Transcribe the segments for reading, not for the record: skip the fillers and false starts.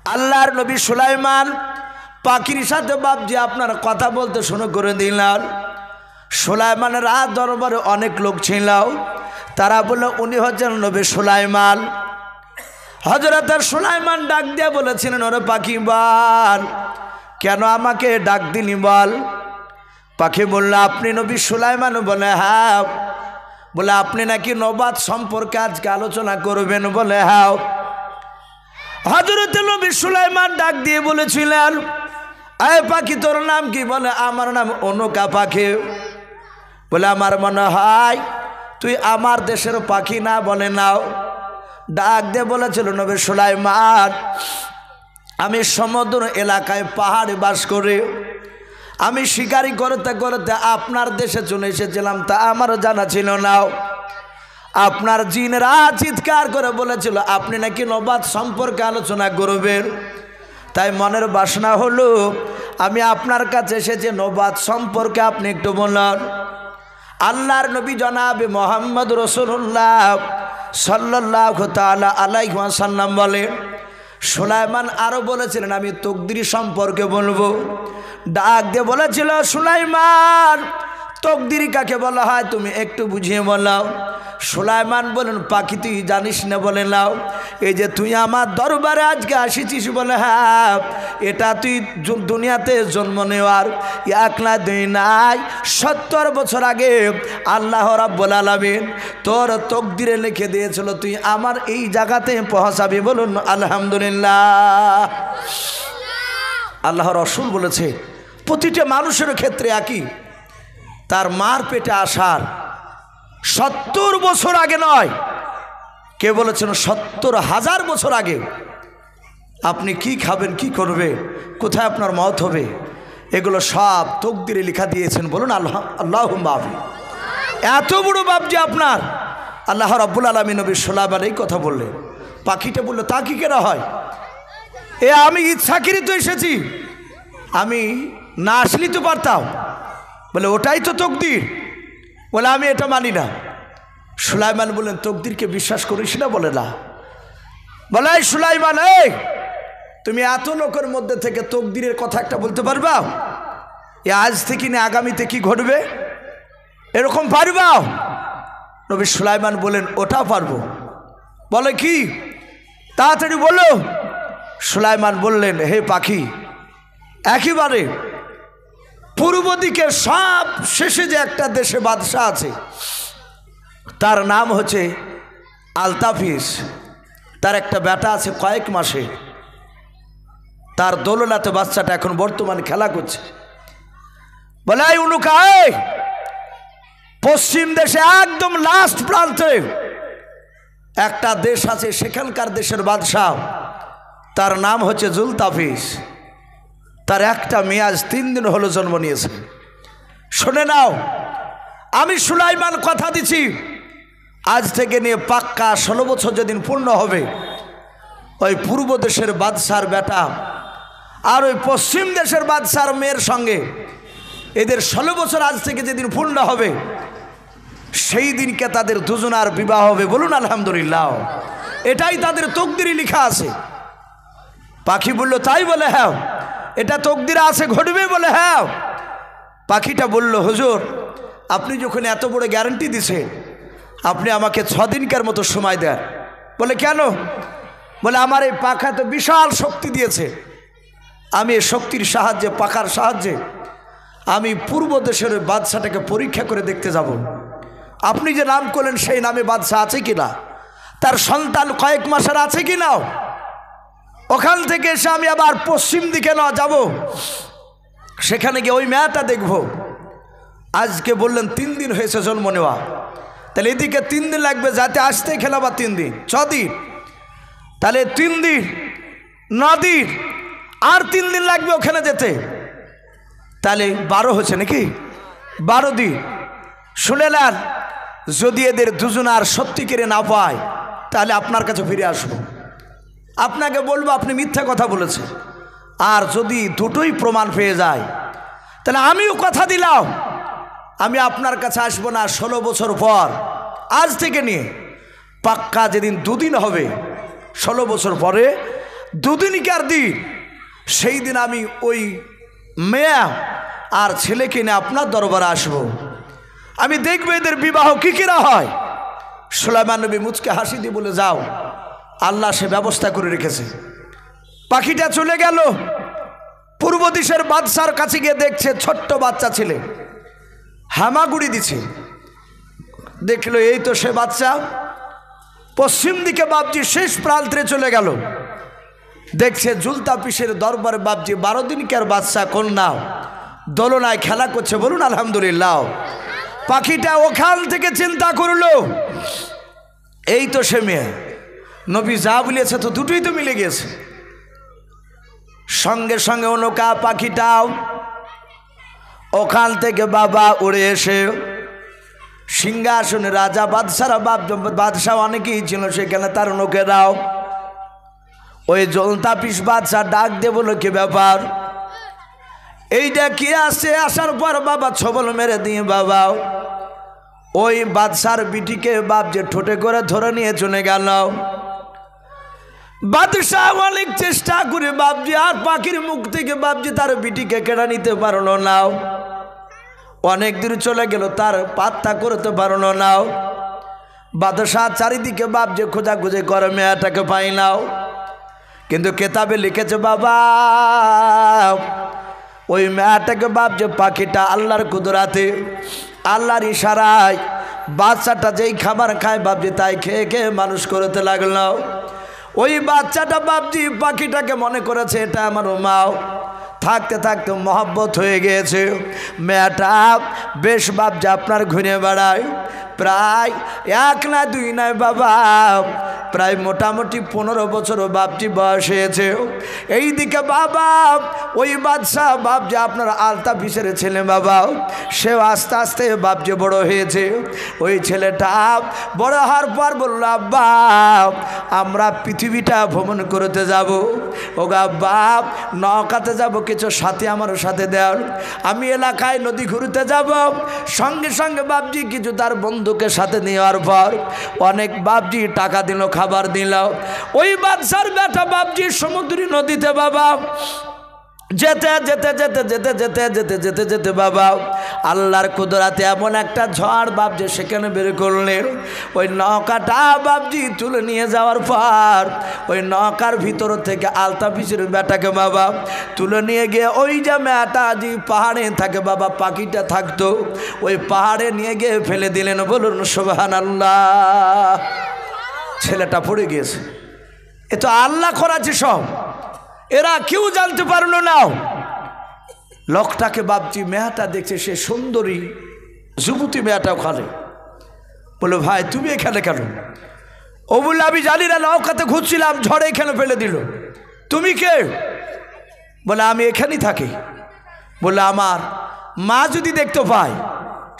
আল্লাহর নবী সুলাইমান পাখির সাথে বাপজি আপনার কথা বলতে শুরু করে দিলেন। সুলাইমানের রাত দরবারে অনেক লোক ছিল, তারা বলল উনি হচ্ছেন নবী সুলাইমান। হযরত সুলাইমান ডাক দিয়ে বলেছিলেন, ওরে পাখি বল, কেন আমাকে ডাক দিলি বল। পাখি বলল, আপনি নবী সুলাইমান? বলে হ্যাঁ। বলে আপনি নাকি নবাত সম্পর্কে আজকে আলোচনা করবেন? বলে হ্যাঁ। হযরত নবী সুলাইমান ডাক দিয়ে বলেছিলেন, এই পাখি তোর নাম কি? বলে আমার নাম অনুকা পাখি। বলে আমার মনে হয় তুই আমার দেশের পাখি না? বলে নাও। ডাক দিয়ে বলেছিল, নবী সুলাইমান, আমি সমুদ্র এলাকায় পাহাড়ে বাস করি, আমি শিকারি করতে করতে আপনার দেশে চলে এসেছিলাম, তা আমারও জানা ছিল না। আপনার জিনেরা চিৎকার করে বলেছিল আপনি নাকি নবাত সম্পর্কে আলোচনা করবেন, তাই মনের বাসনা হলো আমি আপনার কাছে এসেছি, নবাত সম্পর্কে আপনি একটু বলুন। আল্লাহর নবী জনাবে মুহাম্মদ রাসূলুল্লাহ সাল্লাল্লাহু তাআলা আলাইহি ওয়াসাল্লাম বলেন, সুলাইমান আরও বলেছিলেন আমি তকদির সম্পর্কে বলবো। ডাক দিয়ে বলেছিল, সুলাইমান তকদির কাকে বলা হয় তুমি একটু বুঝিয়ে বলো। সুলাইমান বলেন, পাখি তুই জানিস না? বলে নাও। এই যে তুই আমার দরবারে আজকে আসিছিস, বলে হ্যাঁ, এটা তুই দুনিয়াতে জন্ম নেওয়ার এক না দুই নাই 70 বছর আগে আল্লাহ রাব্বুল আলামিন তোর তকদিরে লিখে দিয়েছিল তুই আমার এই জায়গাতে পৌঁছাবি। বলুন আলহামদুলিল্লাহ। আল্লাহ রাসূল বলেছে প্রতিটা মানুষের ক্ষেত্রে একই, তার মার পেটে আসার 70 বছর আগে নয়, কে বলেছেন 70,000 বছর আগে আপনি কি খাবেন, কি করবে, কোথায় আপনার মওত হবে, এগুলো সব তকদিরে লেখা দিয়েছেন। বলুন আল্লাহুম্মা আমিন। এত বড় বাপ যে আপনার আল্লাহ রাব্বুল আলামিন নবী সুলাইমান এই কথা বললেন। পাখিটা বলল, তা কি কেনা হয়? এ আমি ইচ্ছাকৃত এসেছি, আমি না আসলেই তো পারতাম। বলে ওটাই তো তকদির। বলে আমি এটা মানি না। সুলাইমান বললেন, তকদিরকে বিশ্বাস করিস না? বলে না। বলে এই সুলাইমান, এই তুমি এত লোকের মধ্যে থেকে তকদিরের কথা একটা বলতে পারবা? এ আজ থেকে না আগামীতে কি ঘটবে এরকম পারবা? নবী সুলাইমান বলেন, ওটা পারবো। বলে কি? তাড়াতাড়ি বলো। সুলাইমান বললেন, হে পাখি, একেবারে পূর্ব দিকে সব শেষে যে একটা দেশে বাদশাহ আছে, তার নাম হচ্ছে আলতাফিস। তার একটা বেটা আছে কয়েক মাসে, তার দোলনাতে বাচ্চাটা এখন বর্তমান খেলা করছে। বলে এই উনুকা, পশ্চিম দেশে একদম লাস্ট প্রান্তে একটা দেশ আছে, সেখানকার দেশের বাদশাহ তার নাম হচ্ছে জুলতাফিস। তার একটা মেয়ে আজ 3 দিন হলো জন্ম নিয়েছে। শুনে নাও, আমি সুলাইমান কথা দিচ্ছি, আজ থেকে নিয়ে পাক্কা 16 বছর যেদিন পূর্ণ হবে, ওই পূর্ব দেশের বাদশার বেটা আর ওই পশ্চিম দেশের বাদশার মেয়ের সঙ্গে এদের 16 বছর আজ থেকে যেদিন পূর্ণ হবে, সেই দিনকে তাদের দুজনার বিবাহ হবে। বলুন আলহামদুলিল্লাহ। এটাই তাদের তকদিরে লেখা আছে। পাখি বলল, তাই? বলে হ্যাঁ, এটা তকদিরে আছে, ঘটবে। বলে হ্যাঁ। পাখিটা বলল, হুজুর আপনি যখন এত বড় গ্যারান্টি দিছেন, আপনি আমাকে 6 দিনকার মতো সময় দেন। বলে কেন? বলে আমার এই পাখা তো বিশাল শক্তি দিয়েছে, আমি এই শক্তির সাহায্যে, পাখার সাহায্যে আমি পূর্ব দেশের ওই বাদশাটাকে পরীক্ষা করে দেখতে যাব আপনি যে নাম করলেন সেই নামে বাদশা আছে কিনা, তার সন্তান কয়েক মাসের আছে কিনা। ওখান থেকে এসে আমি আবার পশ্চিম দিকে না যাব, সেখানে গিয়ে ওই মেয়েটা দেখব। আজকে বললেন 3 দিন হয়েছে জন্ম নেওয়া, তাহলে এদিকে 3 দিন লাগবে, যাতে আসতে খেলাবা 3 দিন, 6 দিন, তাহলে 3 দিন 9 দিন, আর 3 দিন লাগবে ওখানে যেতে, তাহলে 12 হচ্ছে নাকি? 12 দিন। শুনে নেন, যদি এদের দুজনার সত্যি করে না পায়, তাহলে আপনার কাছে ফিরে আসবো, আপনাকে বলবো আপনি মিথ্যা কথা বলেছেন। আর যদি দুটোই প্রমাণ পেয়ে যায়, তাহলে আমিও কথা দিলাম আমি আপনার কাছে আসবো না 16 বছর পর, আজ থেকে নিয়ে পাক্কা যেদিন 2 দিন হবে 16 বছর পরে দুদিনকার দিন, সেই দিন আমি ওই মেয়ে আর ছেলেকে নিয়ে আপনার দরবারে আসবো। আমি দেখবো এদের বিবাহ কি কিরা হয়। সুলাইমান নবী মুচকে হাসি দিয়ে বলে, যাও, আল্লাহ সে ব্যবস্থা করে রেখেছে। পাখিটা চলে গেল। পূর্ব দিশের বাদশার কাছে গিয়ে দেখছে ছোট্ট বাচ্চা ছেলে হামাগুড়ি দিছে। দেখলো এই তো সে বাচ্চা। পশ্চিম দিকে বাপজি শেষ প্রান্তে চলে গেল। দেখছে জুলতাফিসের দরবারে বাপজি 12 দিনকার বাচ্চা কন্যা দোলনায় খেলা করছে। বলুন আলহামদুলিল্লাহ। পাখিটা ওখান থেকে চিন্তা করলো, এই তো সে মেয়ে, নবী যা বলেছে তো দুটোই তো মিলে গেছে। সঙ্গে সঙ্গে ওনকা পাখিটাও ওখান থেকে বাবা উড়ে এসে সিংহাসনে, রাজা বাদশারা বাদশাহ অনেকেই ছিল সেখানে, তার লোকেরাও ওই জুলতাফিস বাদশা ডাক দিয়ে বলল, কি ব্যাপার, এইটা কি আসে? আসার পর বাবা ছবল মেরে দিয়ে বাবা ওই বাদশার বিটিকে বাপ যে ঠোঁটে করে ধরে নিয়ে চলে গেল। বাদশাহ অনেক চেষ্টা করে বাপজি আর পাখির মুখ থেকে বাপজি তার বিটিকে কেড়ে নিতে পারলো না। অনেক দূর চলে গেল, তার পাত্তা করতে পারলো না। বাদশাহ চারিদিকে বাপ যে খোঁজাখুঁজি করে, মেয়েটাকে পাই নাও। কিন্তু কেতাবে লিখেছে বাবা ওই মেয়েটাকে বাপ যে পাখিটা আল্লাহর কুদরাতে, আল্লাহর ইশারায় বাচ্চাটা যেই খাবার খায় বাপজি তাই খেয়ে খেয়ে মানুষ করতে লাগলো। ওই বাচ্চাটা বাপজি পাখিটাকে মনে করেছে এটা আমার মাও। থাকতে থাকতে মহব্বত হয়ে গিয়েছে। মেয়েটা বেশ বাপজি আপনার ঘুরে বেড়ায়, প্রায় 1 না 2 নয় বাবা, প্রায় মোটামুটি 15 বছর বাপজি বয়স হয়েছে। এইদিকে বাবা ওই বাদশাহ বাপজি আপনার আলতাফিসের ছেলে বাবা, সেও আস্তে আস্তে বাপজি বড় হয়েছে। ওই ছেলেটা বড় হওয়ার পর বলল, আব্বা আমরা পৃথিবীটা ভ্রমণ করতে যাব। ও আব্বা নৌকাতে যাব, কিছু সাথে আমার সাথে দেন। আমি এলাকায় নদী ঘুরতে যাব। সঙ্গে সঙ্গে বাপজি কিছু তার বন্ধুকে সাথে নেওয়ার পর অনেক বাপজি টাকা দিল, খাবার দিল। ওই বাদশার বেটা বাপজি সমুদ্রী নদীতে বাবা যেতে যেতে যেতে যেতে যেতে যেতে যেতে যেতে বাবা আল্লাহর কুদরাতে এমন একটা ঝড় বাপজি সেখানে বের করলেন। ওই নৌকাটা বাপজি তুলে নিয়ে যাওয়ার পর ওই নৌকার ভিতর থেকে আলতাফিসের বেটাকে বাবা তুলে নিয়ে গিয়ে ওই যে মেয়েটা যে পাহাড়ে থাকে বাবা, পাখিটা থাকতো, ওই পাহাড়ে নিয়ে গিয়ে ফেলে দিলেন। বলুন সুবহানাল্লাহ। ছেলেটা পড়ে গিয়েছে। এ তো আল্লাহ করাছে সব, এরা কেউ জানতে পারলো না। লোকটাকে বাপজি মেয়েটা দেখছে, সে সুন্দরী যুবতী মেয়েটা ওখানে। বলে, ভাই তুমি এখানে কেন? ও বললে, আমি জানি না, নৌকাতে ঘুরছিলাম, ঝড়ে এখানে ফেলে দিল। তুমি কে? বলে, আমি এখানেই থাকি। বলে, আমার মা যদি দেখতে পায়,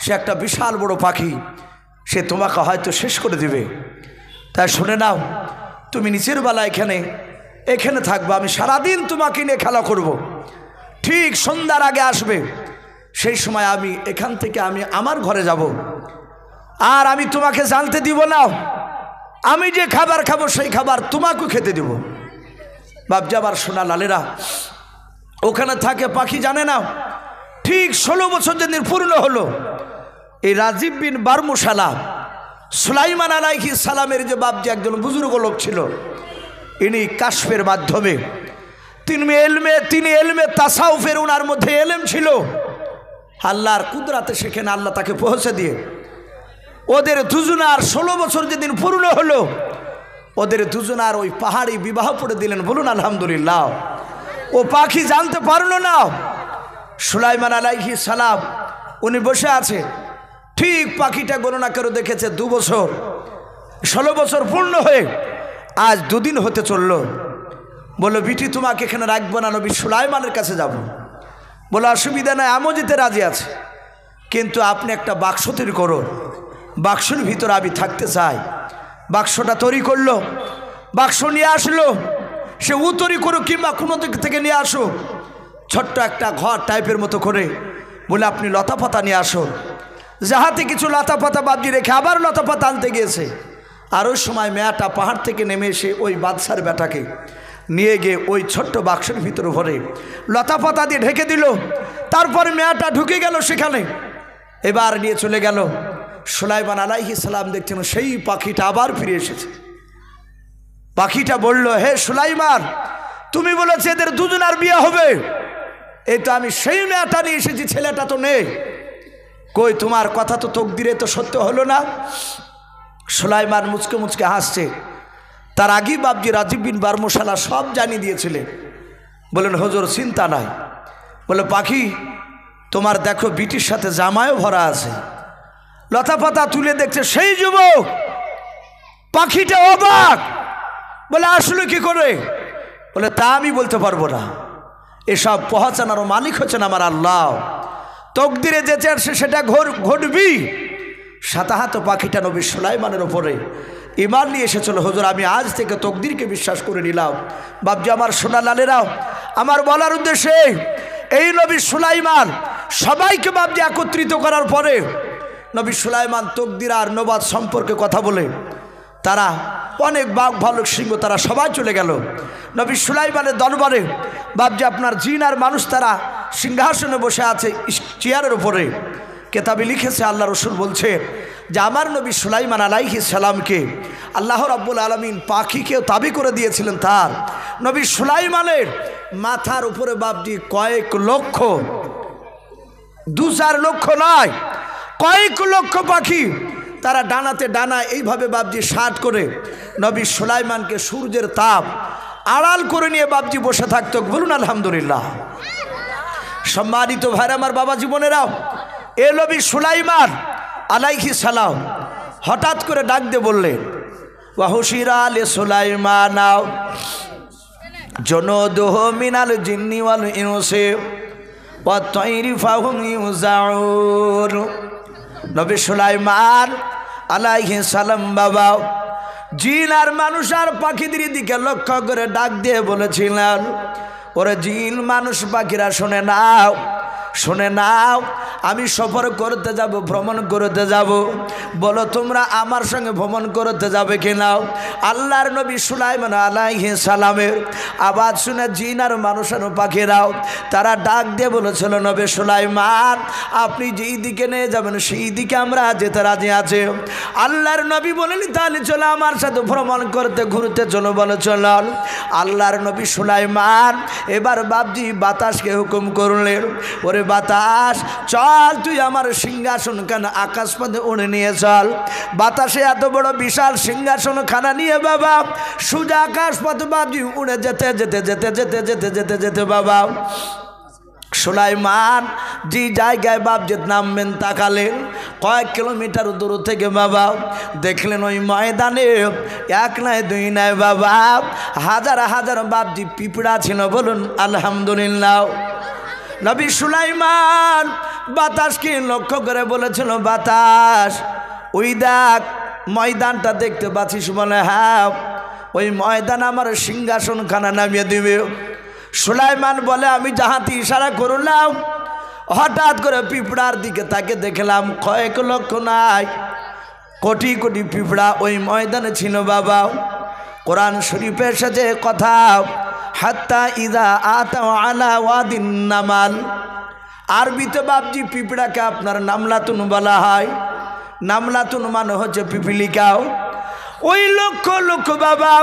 সে একটা বিশাল বড় পাখি, সে তোমাকে হয়তো শেষ করে দিবে। তাই শুনে নাও, তুমি নিচের বেলা এখানে থাকবো, আমি সারাদিন তোমাকে নিয়ে খেলা করব। ঠিক সন্ধ্যার আগে আসবে, সেই সময় আমি এখান থেকে আমার ঘরে যাব, আর আমি তোমাকে জানতে দিব না। আমি যে খাবার খাবো সেই খাবার তোমাকেও খেতে দিব। বাপজি আবার সোনা লালেরা ওখানে থাকে, পাখি জানে না। ঠিক 16 বছর যেদিন পূর্ণ হলো, এই রাজীব বিন বারমুশালা সুলাইমান আলাইহিস সালামের যে বাপজি একজন বুজুর্গ লোক ছিল, ইনি কাশফের মাধ্যমে তিনি এলমে তাসাউফের, ওনার মধ্যে এলেম ছিল। আল্লাহর কুদরাতে সেখানে আল্লাহ তাকে পৌঁছে দিয়ে ওদের দুজনার 16 বছর যেদিন পূর্ণ হলো, ওদের দুজনার ওই পাহাড়ি বিবাহ করে দিলেন। বলুন আলহামদুলিল্লাহ। ও পাখি জানতে পারলো না সুলাইমান আলাইহিস সালাম উনি বসে আছে। ঠিক পাখিটা গণনা করে দেখেছে 2 বছর, 16 বছর পূর্ণ হয়ে আজ 2 দিন হতে চলল। বললো, বিটি তোমাকে এখানে রাখবো না, নবী সুলাইমানের কাছে যাব। বলো, অসুবিধা নাই, আমিও যেতে রাজি আছে, কিন্তু আপনি একটা বাক্স তৈরি করুন, বাক্সের ভিতরে আমি থাকতে চাই। বাক্সটা তৈরি করলো, বাক্স নিয়ে আসলো। সে তৈরি করো কিংবা কোনো দিক থেকে নিয়ে আসো, ছোট্ট একটা ঘর টাইপের মতো করে। বলে, আপনি লতা পাতা নিয়ে আসুন। যাহাতে কিছু লতা পাতা বাদ রেখে আবার লতা পাতা আনতে গিয়েছে। আর ওই সময় মেয়েটা পাহাড় থেকে নেমে এসে ওই বাদশার বেটাকে নিয়ে গিয়ে ওই ছোট্ট বাক্সের ভিতরে ভরে লতা পাতা দিয়ে ঢেকে দিল। তারপরে মেয়াটা ঢুকে গেল সেখানে। এবার নিয়ে চলে গেল। সুলাইমান আলাইহিস সালাম দেখছেন সেই পাখিটা আবার ফিরে এসেছে। পাখিটা বলল, হে সুলাইমান, তুমি বলেছে এদের দুজনের বিয়ে হবে, এই তো আমি সেই মেয়েটা নিয়ে এসেছি, ছেলেটা তো নেই। কই তোমার কথা তো তকদিরে তো সত্য হলো না। সুলাইমান মুচকে মুচকে হাসছে। তার আগেই বাবজি রাজীব বিন বারমশালা সব জানিয়ে দিয়েছিলেন। বলেন হুজুর চিন্তা নাই। বলে পাখি তোমার দেখো বিটির সাথে জামায়ও ভরা আছে। লতা পাতা তুলে দেখছে সেই যুবক। পাখিটা অবাক, বলে আসলে কি করে? বলে তা আমি বলতে পারবো না, এসব পহচানোর মালিক হচ্ছেন আমার আল্লাহ। তকদিরে যে চাচ্ছে সেটা ঘটবি। সাতাহাত পাখিটা নবী সুলাইমানের ওপরে ঈমান নিয়ে এসেছিল। হুজুর আমি আজ থেকে তকদিরকে বিশ্বাস করে নিলাম। বাবজি আমার সোনা লালেরাও, আমার বলার উদ্দেশ্যে এই নবী সুলাইমান সবাইকে বাবজি একত্রিত করার পরে নবী সুলাইমান তকদির আর নবাদ সম্পর্কে কথা বলে তারা অনেক বাঘ ভালুক সিংহ তারা সবাই চলে গেল নবী সুলাইমানের দরবারে। বাবজি আপনার জিন আর মানুষ তারা সিংহাসনে বসে আছে চেয়ারের উপরে। কেতাবে লিখেছে আল্লাহ রসুল বলছে যে আমার নবী সুলাইমান আলাইহিস সালামকে আল্লাহ রাব্বুল আলামিন পাখিকেও তাবি করে দিয়েছিলেন তার। নবী সুলাইমানের মাথার উপরে বাবজি কয়েক লক্ষ, 2-4 লক্ষ নয়, কয়েক লক্ষ পাখি তারা ডানাতে ডানা এইভাবে বাবজি শাট করে নবী সুলাইমানকে সূর্যের তাপ আড়াল করে নিয়ে বাবজি বসে থাকতো। বলুন আলহামদুলিল্লাহ। সম্মানিত ভাইরা আমার, বাবা জীবনেরাও, এ নবী সুলাইমান আলাইহিস সালাম হঠাৎ করে ডাক দিয়ে বললেন, ওয়াহুশিরা লি সুলাইমান জুনুদুহু মিনাল জিন্নি ওয়াল ইনসি ওয়াত তায়রি ফাহুম ইউজাউন। নবী সুলাইমান আলাইহিস সালাম বাবা জিন আর মানুষ আর পাখিদের দিকে লক্ষ্য করে ডাক দিয়ে বলেছিলেন, ওরে জিন মানুষ পাখিরা শুনে নাও, শুনে নাও, আমি সফর করতে যাব, ভ্রমণ করতে যাব। বলো তোমরা আমার সঙ্গে ভ্রমণ করতে যাবে কিনা? আল্লাহর নবী সুলাইমান আলাইহিস সালামের আওয়াজ শুনে জিন আর মানুষ আর পাখিরাও তারা ডাক দিয়ে বলেছিল, নবী সুলাইমান আপনি যেই দিকে নিয়ে যাবেন সেই দিকে আমরা যেতে রাজি আছি। আল্লাহর নবী বলেন, তাহলে চলো আমার সাথে ভ্রমণ করতে ঘুরতে চলো। বলে চলো। আল্লাহর নবী সুলাইমান এবার বাবজি বাতাসকে হুকুম করলেন, ওরে বাতাস চল, তুই আমার সিংহাসন খানা আকাশ পথে উড়ে নিয়ে চল। বাতাসে এত বড় বিশাল সিংহাসন খানা নিয়ে বাবা সোজা আকাশ পথে বাবজি উড়ে যেতে যেতে যেতে যেতে যেতে যেতে যেতে বাবা সুলাইমান যে জায়গায় বাবজি নামবেন তাকালেন কয়েক কিলোমিটার দূর থেকে বাবা দেখলেন ওই ময়দানে এক নয় দুই নয় বাবা হাজার হাজার বাবজি পিঁপড়া ছিল। বলুন আলহামদুলিল্লাহ। নবী সুলাইমান বাতাসকে লক্ষ্য করে বলেছিল, বাতাস ওই দেখ ময়দানটা দেখতে পাচ্ছিস? বলে হ্যাঁ, ওই ময়দান আমার সিংহাসন খানা নামিয়ে দিবে। সুলাইমান বলে আমি যাহাতে ইশারা করলাম হঠাৎ করে পিঁপড়ার দিকে তাকে দেখলাম কয়েক লক্ষ নাই, কোটি কোটি পিঁপড়া ওই ময়দানে ছিল বাবা। কোরআন শরীফে এসেছে কথা, হাত্তা ইদা আতাও আলা ওয়াদিন নামাল। আরবিতে বাবজি পিঁপড়াকে আপনার নামলাতুন বলা হয়। নামলাতুন মানে হচ্ছে পিপিলিকাও। ওই লক্ষ লক্ষ বাবা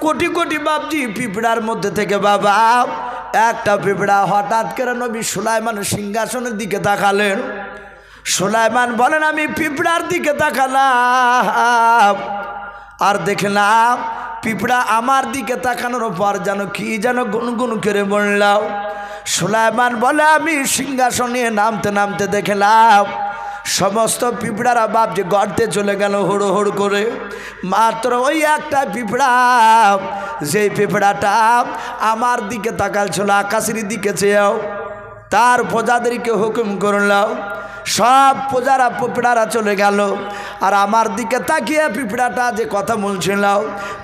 কোটি কোটি বাবজি পিঁপড়ার মধ্যে থেকে বাবা একটা পিঁপড়া হঠাৎ করে নবী সুলাইমান সিংহাসনের দিকে তাকালেন। সুলাইমান বলেন আমি পিঁপড়ার দিকে তাকালাম আর দেখলাম পিঁপড়া আমার দিকে তাকানোর পর যেন কি যেন গুনগুন করে বললাম। সুলাইমান বলে আমি সিংহাসনে নামতে নামতে দেখলাম সমস্ত পিঁপড়ারা বাপজি গর্তে চলে গেল হুড়ো হুড় করে। মাত্র ওই একটা পিঁপড়া, যেই পিঁপড়াটা আমার দিকে তাকালছিল আকাশের দিকে চেয়েও, তার প্রজাদেরকে হুকুম করলাম সব প্রজারা পিঁপড়ারা চলে গেল আর আমার দিকে তাকিয়ে পিঁপড়াটা যে কথা বলছিল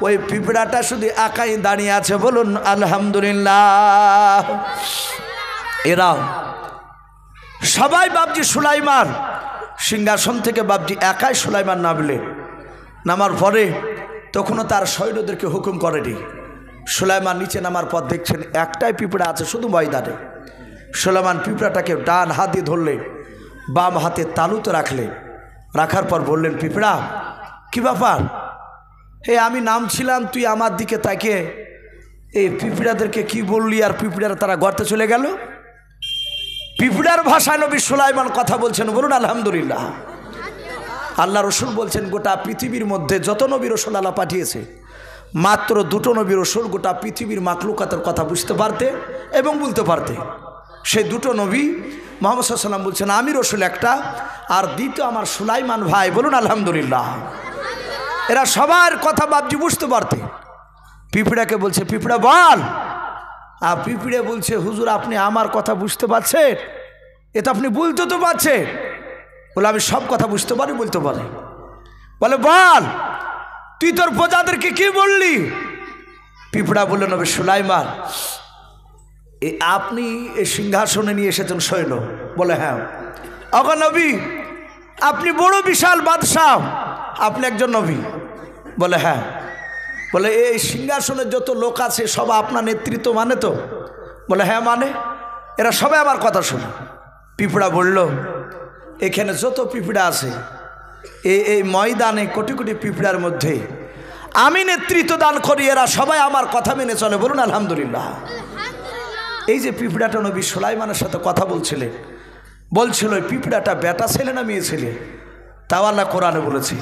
ওই পিঁপড়াটা শুধু একাই দাঁড়িয়ে আছে। বলুন আলহামদুলিল্লাহ। এরা সবাই বাবজি সুলাইমান সিংহাসন থেকে বাবজি একাই সুলাইমান নামলে। নামার পরে তখনও তার সৈন্যদেরকে হুকুম করেনি। সুলাইমান নিচে নামার পর দেখছেন একটাই পিঁপড়া আছে শুধু ময়দানে। সুলাইমান পিঁপড়াটাকে ডান হাত দিয়ে ধরলেন, বাম হাতে তালুতে রাখলেন। রাখার পর বললেন, পিঁপড়া কি ব্যাপার? হে আমি নামছিলাম, তুই আমার দিকে তাকে এই পিঁপড়াদেরকে কি বললি আর পিঁপড়ারা তারা গর্তে চলে গেল? পিঁপড়ার ভাষায় নবী সুলাইমান কথা বলছেন, বলুন আলহামদুলিল্লাহ। আল্লাহ রসুল বলছেন গোটা পৃথিবীর মধ্যে যত নবী রসুল আল্লাহ পাঠিয়েছে মাত্র দুটো নবী রসুল গোটা পৃথিবীর মাকলুকাতের কথা বুঝতে পারতে এবং বলতে পারতে। সেই দুটো নবী মুহাম্মদ সাল্লাল্লাহু আলাইহি ওয়াসাল্লাম বলছেন আমি রসুল একটা, আর দ্বিতীয় আমার সুলাইমান ভাই, বলুন আলহামদুলিল্লাহ। এরা সবার কথা বাপজি বুঝতে পারতে। পিঁপড়াকে বলছে, পিঁপড়া বল। আর পিঁপড়ে বলছে, হুজুর আপনি আমার কথা বুঝতে পারছেন? এ তো আপনি বলতে তো পারছেন। বলে আমি সব কথা বুঝতে পারি, বলতে পারি। বলে বল তুই তোর প্রজাদেরকে কি বললি? পিঁপড়া বললেন, নবী সুলাইমান আপনি এই সিংহাসনে নিয়ে এসেছেন সৈন্য? বলে হ্যাঁ। অগো নবী আপনি বড় বিশাল বাদশাহ, আপনি একজন নবী? বলে হ্যাঁ। বলে এই সিংহাসনের যত লোক আছে সব আপনার নেতৃত্ব মানে তো? বলে হ্যাঁ মানে। এরা সবাই আমার কথা শোনে। পিঁপড়া বলল, এখানে যত পিঁপড়া আছে এই ময়দানে কোটি কোটি পিঁপড়ার মধ্যে আমি নেতৃত্ব দান করি, এরা সবাই আমার কথা মেনে চলে, বলুন আলহামদুলিল্লাহ। এই যে পিঁপড়াটা নবী সুলাইমানের সাথে কথা বলছিল পিঁপড়াটা বেটা ছেলে না মেয়ে ছেলে? তাও আল্লাহ কোরআনে বলেছে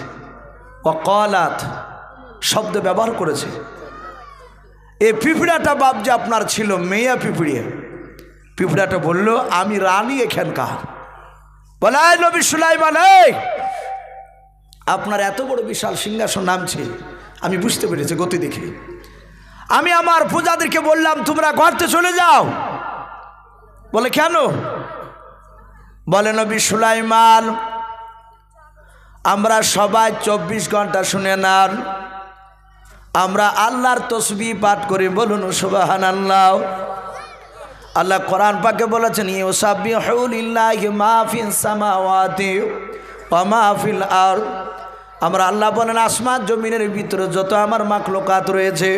ওয়াকালাত শব্দ ব্যবহার করেছে। এই পিঁপড়াটা বাপ যে আপনার ছিল মেয়া পিঁপড়িয়ে। পিঁপড়াটা বলল, আমি রানী এখানকার। বলে নবী সুলাইমান আপনার এত বড় বিশাল সিংহাসন নামছে, আমি বুঝতে পেরেছি গতি দেখে। আমি আমার প্রজাদেরকে বললাম তোমরা গর্তে চলে যাও। বলে কেন? বলে নবী সুলাইমান আমরা সবাই 24 ঘন্টা শুনে নেন, আমরা আল্লাহর তসবিহ পাঠ করি, বলুন সুবহানাল্লাহ। আল্লাহ কোরআন পাকে বলেছেন ইউসাব্বিহু লিল্লাহি মা ফিস সামাওয়াতি ওয়া মা ফিল আরদ। আমরা আল্লাহ বলেন আসমান জমিনের ভিতরে যত আমার মাখলুকাত রয়েছে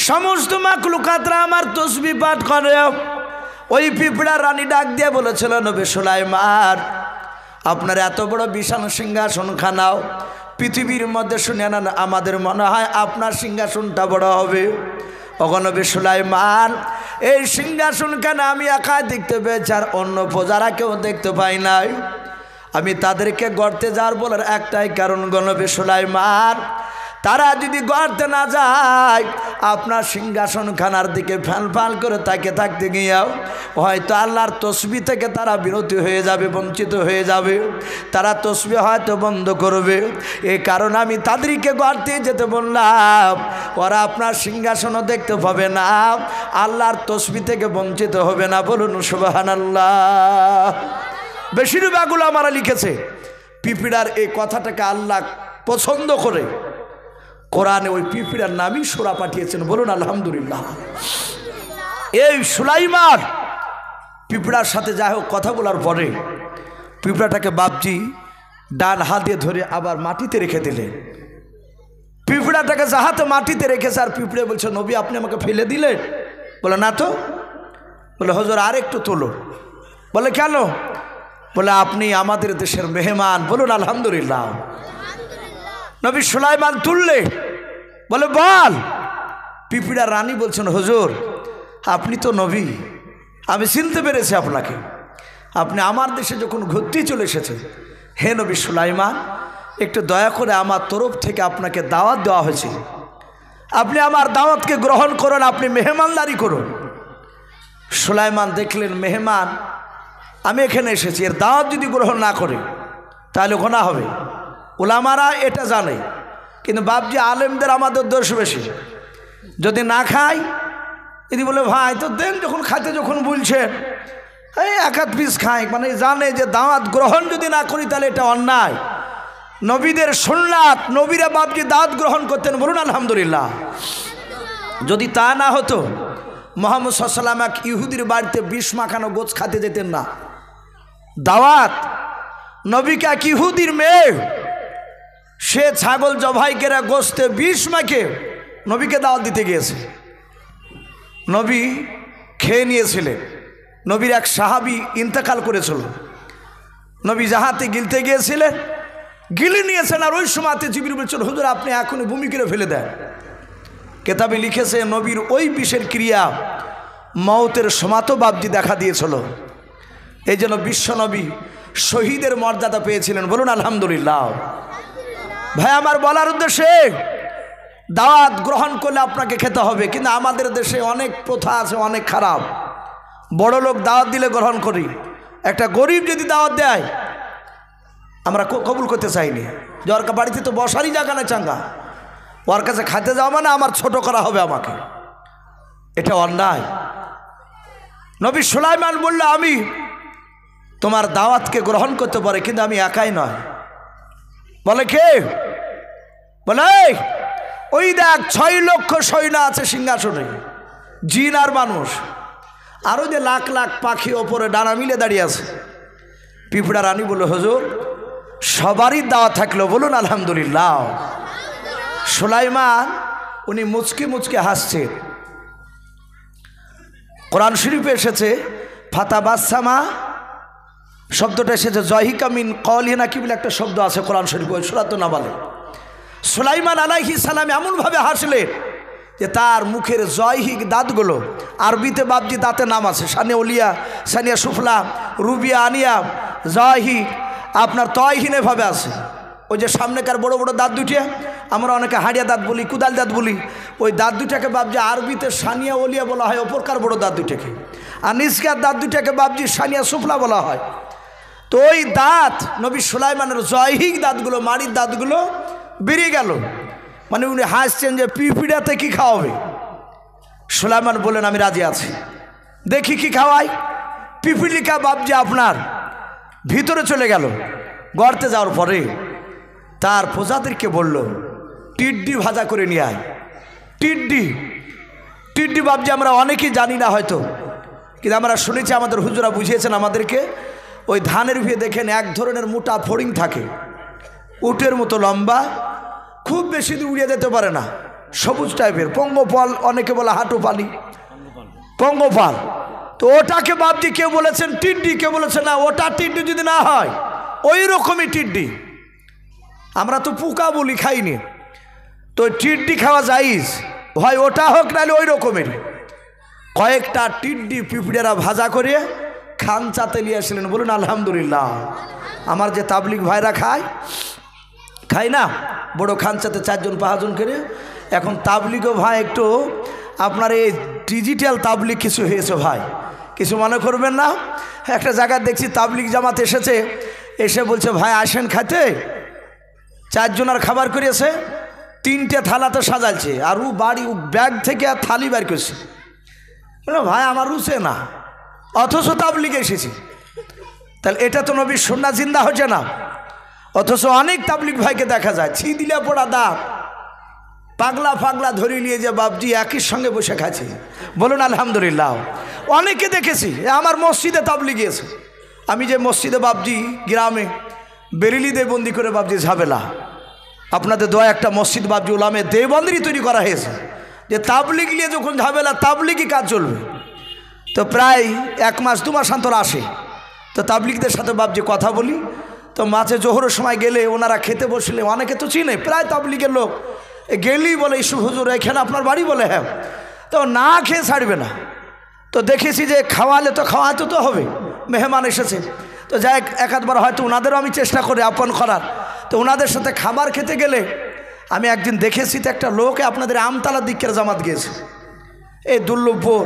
সমস্ত মাখলুকাতরা আমার তসবিহ পাঠ করে। ওই পিঁপড়া রানী ডাক দিয়ে বলেছিল, নবী সুলাইমান আপনার এত বড় বিশাল সিংহাসন খানাও পৃথিবীর মধ্যে শুনে না, আমাদের মনে হয় আপনার সিংহাসনটা বড় হবে। ওগো নবী সুলাইমান এই সিংহাসনখানে আমি একাই দেখতে পেয়েছি, আর অন্য প্রজারা কেউ দেখতে পাই নাই। আমি তাদেরকে গর্তে যাওয়ার বলার একটাই কারণ, গো নবী সুলাইমান তারা যদি গর্তে না যায় আপনার সিংহাসনখানার দিকে ফ্যাল ফ্যাল করে তাকে থাকতে গিয়েও হয়তো আল্লাহর তসবিহ থেকে তারা বিরতি হয়ে যাবে, বঞ্চিত হয়ে যাবে, তারা তসবিহ হয়তো বন্ধ করবে। এই কারণে আমি তাদেরকে গর্তে যেতে বললাম, ওরা আপনার সিংহাসনও দেখতে পাবে না, আল্লাহর তসবিহ থেকে বঞ্চিত হবে না, বলুন সুবহানাল্লাহ। বেশিরভাগ উলামারা লিখেছে পিঁপড়ার এই কথাটাকে আল্লাহ পছন্দ করে কোরআনে ওই পিঁপড়ার নামই সূরা পাঠিয়েছেন, বলুন আলহামদুলিল্লাহ। এই সুলাইমান পিঁপড়ার সাথে যাই হোক কথা বলার পরে পিঁপড়াটাকে বাপজি ডান হাত দিয়ে ধরে আবার মাটিতে রেখে দিলেন। পিঁপড়াটাকে যাহাতে মাটিতে রেখেছে, আর পিঁপড়ে বলছে, নবী আপনি আমাকে ফেলে দিলেন? বলে না তো। বলে হুজুর আর একটু তোলো। বলে কেন? বলে আপনি আমাদের দেশের মেহমান, বলুন আলহামদুলিল্লাহ। নবী সুলাইমান তুললে। বলে বল। পিঁপড়া রানী বলছেন, হুজুর আপনি তো নবী, আমি চিনতে পেরেছি আপনাকে, আপনি আমার দেশে যখন ঘুরতে চলে এসেছে, হে নবী সুলাইমান একটু দয়া করে আমার তরফ থেকে আপনাকে দাওয়াত দেওয়া হয়েছে, আপনি আমার দাওয়াতকে গ্রহণ করুন, আপনি মেহমানদারি করুন। সুলাইমান দেখলেন মেহমান আমি এখানে এসেছি, এর দাওয়াত যদি গ্রহণ না করে তাহলে গুনাহ হবে। উলামারা এটা জানে, কিন্তু বাপজি আলেমদের আমাদের দোষ বেশি। যদি না খাই, যদি বলে ভাই তো দেন, যখন খাইতে যখন বলছেন এই এক হাত পিস খাই, মানে জানে যে দাওয়াত গ্রহণ যদি না করি তাহলে এটা অন্যায়। নবীদের সুন্নাত, নবীরা বাপজি দাওয়াত গ্রহণ করতেন, বলুন আলহামদুলিল্লাহ। যদি তা না হতো মুহাম্মদ সাল্লাল্লাহু আলাইহি ওয়াসাল্লাম এক ইহুদির বাড়িতে 20 মাখানো গোছ খেতে যেতেন না। দাওয়াত নবীকে এক ইহুদির মেয়ে সে ছাগল জবাই করে গোশতে 20 মাখে নবীকে দাওয়াত দিতে গিয়েছে। নবী খেয়ে নিয়েছিলেন। নবীর এক সাহাবী ইন্তেকাল করেছিল। নবী জাহাতে গিলতে গিয়েছিলেন, গিলে নিয়েছেন। আর ওই সময়তে জিবরিল বলছেন, হুজুর আপনি এখনই বমি করে ফেলে দেন। কেতাবে লিখেছে নবীর ওই বিষের ক্রিয়া মওতের সময়তেও বাবজি দেখা দিয়েছিল। এই জন্য বিশ্বনবী শহীদের মর্যাদা পেয়েছিলেন। বলুন আলহামদুলিল্লাহ। ভাই আমার বলার উদ্দেশ্যে, দাওয়াত গ্রহণ করলে আপনাকে খেতে হবে, কিন্তু আমাদের দেশে অনেক প্রথা আছে, অনেক খারাপ। বড় লোক দাওয়াত দিলে গ্রহণ করি, একটা গরিব যদি দাওয়াত দেয় আমরা কবুল করতে চাইনি। যার বাড়িতে তো বসারই জায়গা না চাঙ্গা, ওর কাছে খাইতে যাওয়া মানে আমার ছোট করা হবে আমাকে, এটা অন্যায়। নবী সুলাইমান বলল, আমি তোমার দাওয়াতকে গ্রহণ করতে পারি, কিন্তু আমি একাই নয়। বলে কে? বলে ওই দেখ 6 লক্ষ সৈন্য আছে সিংহাসনে, জিন আর মানুষ, আরো যে লাখ লাখ পাখি ওপরে ডানা মিলে দাঁড়িয়ে আছে। পিঁপড়া রানী বলল, হুজুর সবারই দাওয়া থাকলো, বলুন আলহামদুলিল্লাহ। সুলাইমান উনি মুচকে মুচকে হাসছেন। কোরআন শরীফে এসেছে ফাতাবাসসামা শব্দটা এসেছে জহিকা মিন কওলিহি, কি বলে একটা শব্দ আছে কোরআন শরীফে, ওই সূরা না বলে। সুলাইমান আলাইহিস সালাম এমনভাবে হাসলেন যে তার মুখের জয়হিক দাঁতগুলো, আরবিতে বাবজি দাঁতে নাম আছে, সানিয়া উলিয়া, সানিয়া সুফলা, রুবিয়া, আনিয়া, জয়হিক, আপনার তয়হীন এভাবে আছে। ওই যে সামনেকার বড় বড় দাঁত দুটিয়া, আমরা অনেকে হাড়িয়া দাঁত বলি, কুদাল দাঁত বলি, ওই দাঁত দুটাকে বাবজি আরবিতে সানিয়া উলিয়া বলা হয়, ওপরকার বড় দাঁত দুটাকে। আর নিচকার দাঁত দুটাকে বাবজি সানিয়া সুফলা বলা হয়। তো ওই দাঁত নবী সুলাইমানের জয়হিক দাঁতগুলো, মাড়ির দাঁতগুলো বেরিয়ে গেল। মানে উনি হাসছেন যে পিঁপড়াতে কি খাওয়াবে। সুলাইমান বললেন, আমি রাজি আছি, দেখি কি খাওয়াই। পিঁপড়িকা বাবজি আপনার ভিতরে চলে গেল। গর্তে যাওয়ার পরে তার প্রজাদেরকে বলল, টিড্ডি ভাজা করে নিয়ে আয়। টিড্ডি, টিড্ডি বাবজি আমরা অনেকেই জানি না হয়তো, কিন্তু আমরা শুনেছি, আমাদের হুজুরা বুঝিয়েছেন আমাদেরকে। ওই ধানের ভিয়ে দেখেন এক ধরনের মোটা ফড়িং থাকে, উটের মতো লম্বা, খুব বেশি দূর উড়িয়ে যেতে পারে না, সবুজ টাইপের, পঙ্গপাল, অনেকে বলে হাঁটু পালি, পঙ্গপাল। তো ওটাকে বাবজি কেউ বলেছেন টিড্ডি, কেউ বলেছেন না ওটা টিড্ডি যদি না হয় ওই রকমই টিড্ডি। আমরা তো পোকা বলি, খাইনি, তো টিড্ডি খাওয়া যাইজ, হয় ওটা হোক নাহলে ওই রকমের। কয়েকটা টিড্ডি পিঁপড়েরা ভাজা করে খানচাতে নিয়ে আসলেন। বলুন আলহামদুলিল্লাহ। আমার যে তাবলিগ ভাইরা খায় না, বড় খানচাতে 4 জন 5 জন করে। এখন তাবলিগও ভাই একটু আপনার এই ডিজিটাল তাবলিগ কিছু হয়েছে ভাই, কিছু মনে করবেন না। একটা জায়গায় দেখছি তাবলিগ জামাত এসেছে, এসে বলছে ভাই আসেন খাইতে। 4 জনের খাবার করিয়েছে, 3টে থালাতে সাজালছে, আর ও বাড়ি ব্যাগ থেকে আর থালি বের করছে। বলে ভাই আমার রুচে না, অথচ তাবলিগে এসেছি। তাহলে এটা তো নবীর সুন্নাহ জিন্দা হচ্ছে না। অথচ অনেক তাবলিগ ভাইকে দেখা যায় ছি দিলে পড়া দাঁত, পাগলা ফাগলা ধরে নিয়ে যে বাবজি একই সঙ্গে বসে খাচ্ছে। বলুন আলহামদুলিল্লাহ। অনেকে দেখেছি, আমার মসজিদে তাবলিগ গিয়েছে। আমি যে মসজিদে বাবজি গ্রামে বেরিলি দেবন্দি করে বাবজি ঝামেলা, আপনাদের দোয়া একটা মসজিদ বাবজি উলামে দেবন্দি তৈরি করা হয়েছে, যে তাবলিগ নিয়ে যখন ঝামেলা তাবলিগই কাজ চলবে। তো প্রায় 1 মাস 2 মাস অন্তর আসে, তো তাবলিগদের সাথে বাবজি কথা বলি। তো মাঝে জোহরের সময় গেলে ওনারা খেতে বসলে, অনেকে তো চিনে, প্রায় তাবলিগের লোক গেলেই বলে ইসু হুজুর এখানে আপনার বাড়ি, বলে হ্যাঁ। তো না খেয়ে ছাড়বে না। তো দেখেছি যে খাওয়ালে তো খাওয়াতে তো হবে, মেহমান এসেছে। তো যাই এক আধবার হয়তো ওনাদেরও আমি চেষ্টা করি আপন করার। তো ওনাদের সাথে খাবার খেতে গেলে আমি একদিন দেখেছি তো একটা লোকে আপনাদের আমতলা দিকের জামাত গিয়েছে, এই দুর্লভপুর,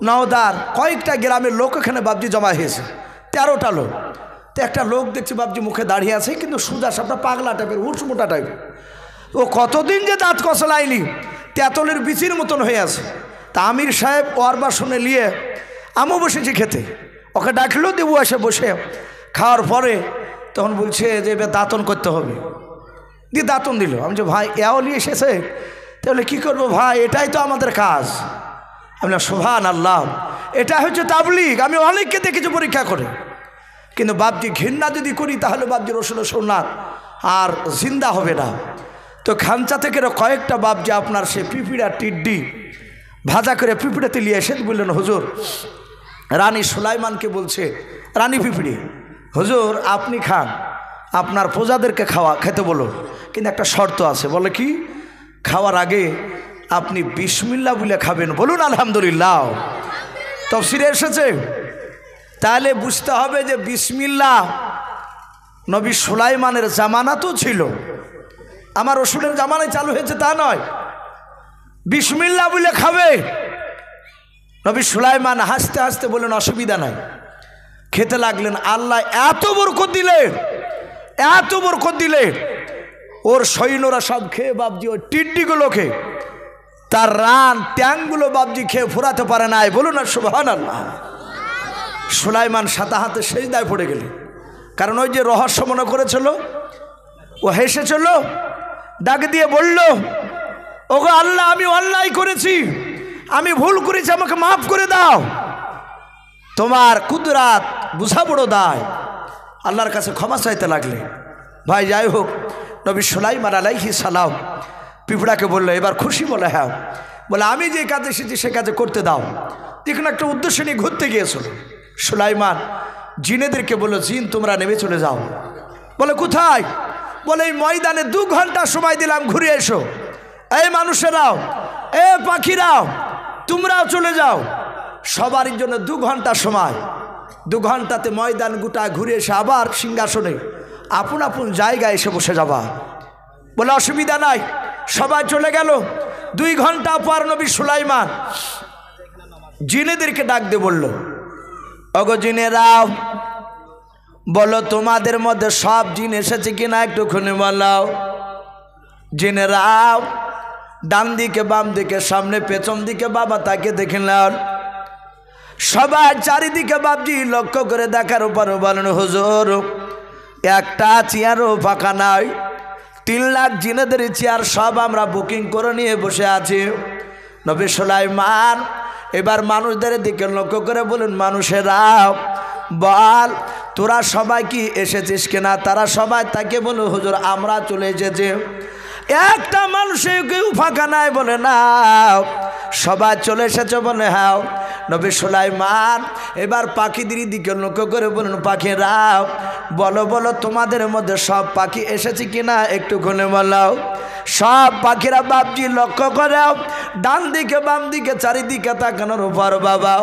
নওদার কয়েকটা গ্রামের লোক এখানে বাবজি জমা হয়েছে, 13টা লোক। তো একটা লোক দেখছি বাবজি মুখে দাঁড়িয়ে আছে, কিন্তু সুজা সাপটা পাগলা টাইপের, হুটমোটা টাইপের। ও কতদিন যে দাঁত কষলাইনি, তেঁতলের বিচির মতন হয়ে আছে। তা আমির সাহেব ওর বাসনে নিয়ে আমিও বসেছি খেতে, ওকে ডাকলেও দেবু এসে বসে খাওয়ার পরে তখন বলছে যে এবার দাঁতন করতে হবে, দিয়ে দাঁতন দিল। আমি যে ভাই এও নিয়ে এসেছে, তাহলে কী করবো ভাই, এটাই তো আমাদের কাজ। আমি না সুবহানাল্লাহ, এটা হচ্ছে তাবলিগ। আমি অনেককে দেখেছি পরীক্ষা করে, কিন্তু বাবজি ঘৃণা যদি করি তাহলে বাবজি রসুল সুন্নাত আর জিন্দা হবে না। তো খানচা থেকে কয়েকটা বাবজি আপনার সে পিঁপড়া টিড্ডি ভাজা করে পিঁপড়ে তেলিয়ে এসে বললেন, হুজুর রানী সুলাইমানকে বলছে, রানী পিঁপড়ে, হুজুর আপনি খান, আপনার প্রজাদেরকে খেতে বলো, কিন্তু একটা শর্ত আছে। বলে কি? খাওয়ার আগে আপনি বিসমিল্লাহ বলে খাবেন। বলুন আলহামদুলিল্লাহ। তাফসীরে এসেছে। তাহলে বুঝতে হবে যে বিসমিল্লাহ নবী সুলাইমানের জামানাতেও ছিল, আমার রসুলের জামানায় চালু হয়েছে তা নয়। বিসমিল্লাহ বলে খাবে। নবী সুলাইমান হাসতে হাসতে বললেন, অসুবিধা নাই। খেতে লাগলেন। আল্লাহ এত বরকত দিলেন, এত বরকত দিলেন, ওর সৈন্যরা সব খেয়ে বাবজি ওই টিড্ডিগুলোকে, তার রান ট্যাংগুলো বাবজি খেয়ে ফুরাতে পারে নাই। বলুন না সুবহানাল্লাহ। সুলাইমান সাথে হাতে সেজদায় পড়ে গেলেন, কারণ ওই যে রহস্য মনে করেছিল, ও হেসেছিল, ডাক দিয়ে বলল, ওগো আল্লাহ, আমি অন্যায় করেছি, আমি ভুল করেছি, আমাকে মাফ করে দাও, তোমার কুদরাত বুঝা বড় দায়। আল্লাহর কাছে ক্ষমা চাইতে লাগলে। ভাই যাই হোক, নবী সুলাইমান আলাইহিস সালাম পিঁপড়াকে বললো, এবার খুশি? বলে হ্যাঁ। বলে আমি যে কাজে এসেছি সে কাজে করতে দাও। এখানে একটা উদ্দেশ্য নিয়ে ঘুরতে গিয়েছিল। সুলাইমান জিনেদেরকে বললো, জিন তোমরা নেমে চলে যাও। বলে কোথায়? বলে এই ময়দানে 2 ঘন্টা সময় দিলাম, ঘুরে এসো। এই মানুষেরাও, এ পাখিরাও, তোমরাও চলে যাও। সবারই জন্য 2 ঘন্টা সময়। 2 ঘন্টাতে ময়দান গোটা ঘুরে এসে আবার সিংহাসনে আপন আপন জায়গায় এসে বসে যাবা। বলে অসুবিধা নাই। সবাই চলে গেল। 2 ঘন্টা পর নবী সুলাইমান জিনেদেরকে ডাক দিয়ে বলল, ওগো জিনেরাও, বলো তোমাদের মধ্যে সব জিন এসেছে কিনা একটুখানি বলাও। জিনেরাও ডান দিকে বাম দিকে সামনে পেছন দিকে বাবা তাকে দেখে নাও। সবাই চারিদিকে বাবজি লক্ষ্য করে দেখার উপর বলেন, হুজুর একটা চেয়ারও ফাঁকা নাই। 3 লাখ জিনেদের চেয়ার সব আমরা বুকিং করে নিয়ে বসে আছি। নবী সুলাইমান এবার মানুষদের দিকে লক্ষ্য করে বলুন, মানুষেরা বল তোরা সবাই কি এসেছিস কিনা? তারা সবাই তাকে বলো, হুজুর আমরা চলে এসেছি। একটা মানুষের কেউ ফাঁকা নাই। বলে না, সবাই চলে এসেছে। বলে হ্যাঁ। নবী সুলাইমান এবার পাখিদের দিকে লক্ষ্য করে বলুন, পাখিরা বলো বলো তোমাদের মধ্যে সব পাখি এসেছে কিনা একটু খুলে বলাও। সব পাখিরা বাবজি লক্ষ্য করে ডান দিকে বাম দিকে চারিদিকে তাকানোর উপর বাবা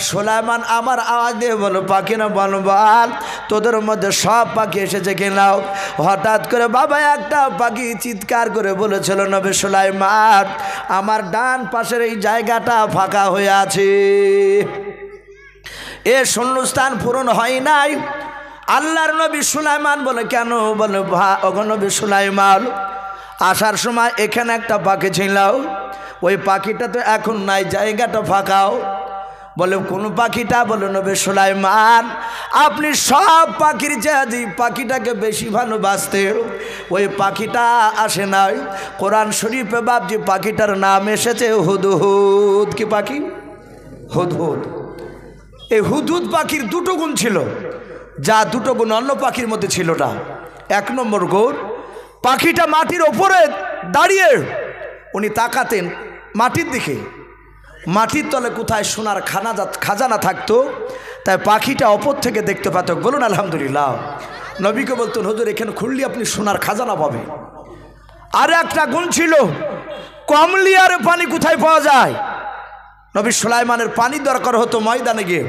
সুলাইমান আমার আওয়াজ দিয়ে বলো, পাখিরা বল বল তোদের মধ্যে সব পাখি এসেছে কিনা? হঠাৎ করে বাবা একটা পাখি চিৎকার করে বলেছিল, নবী সুলাইমান আমার ডান পাশের এই জায়গাটা ফাঁকা হয়ে আছে, এ শূন্যস্থান পূরণ হয় নাই। আল্লাহর নবী সুলাইমান বলে, কেন? বলে ওগো নবী সুলাইমান আসার সময় এখানে একটা পাখি ছিল, ওই পাখিটা তো এখন নাই, জায়গাটা ফাঁকাও। বলে কোন পাখিটা? বলে নবী সুলাইমান আপনি সব পাখির চেয়ে পাখিটাকে বেশি ভালোবাসতেন, ওই পাখিটা আসে নাই। কোরআন শরীফে বাবজি পাখিটার নাম এসেছে হুদহুদ। কি পাখি? হুদহুদ। এই হুদহুদ পাখির 2টো গুণ ছিল, যা 2টো গুণ অন্য পাখির মধ্যে ছিল না। 1 নম্বর গুণ, পাখিটা মাটির ওপরে দাঁড়িয়ে উনি তাকাতেন মাটির দিকে, মাটির তলে কোথায় সোনার খাজানা থাকতো, তাই পাখিটা ওপর থেকে দেখতে পেত। বলুন আলহামদুলিল্লাহ। নবীকে বলতেন, হুজুর এখানে খুললে আপনি সোনার খাজানা পাবেন। আর একটা গুণ ছিল, কমলিয়ার পানি কোথায় পাওয়া যায়? নবী সুলাইমানের পানি দরকার হতো ময়দানে গিয়ে,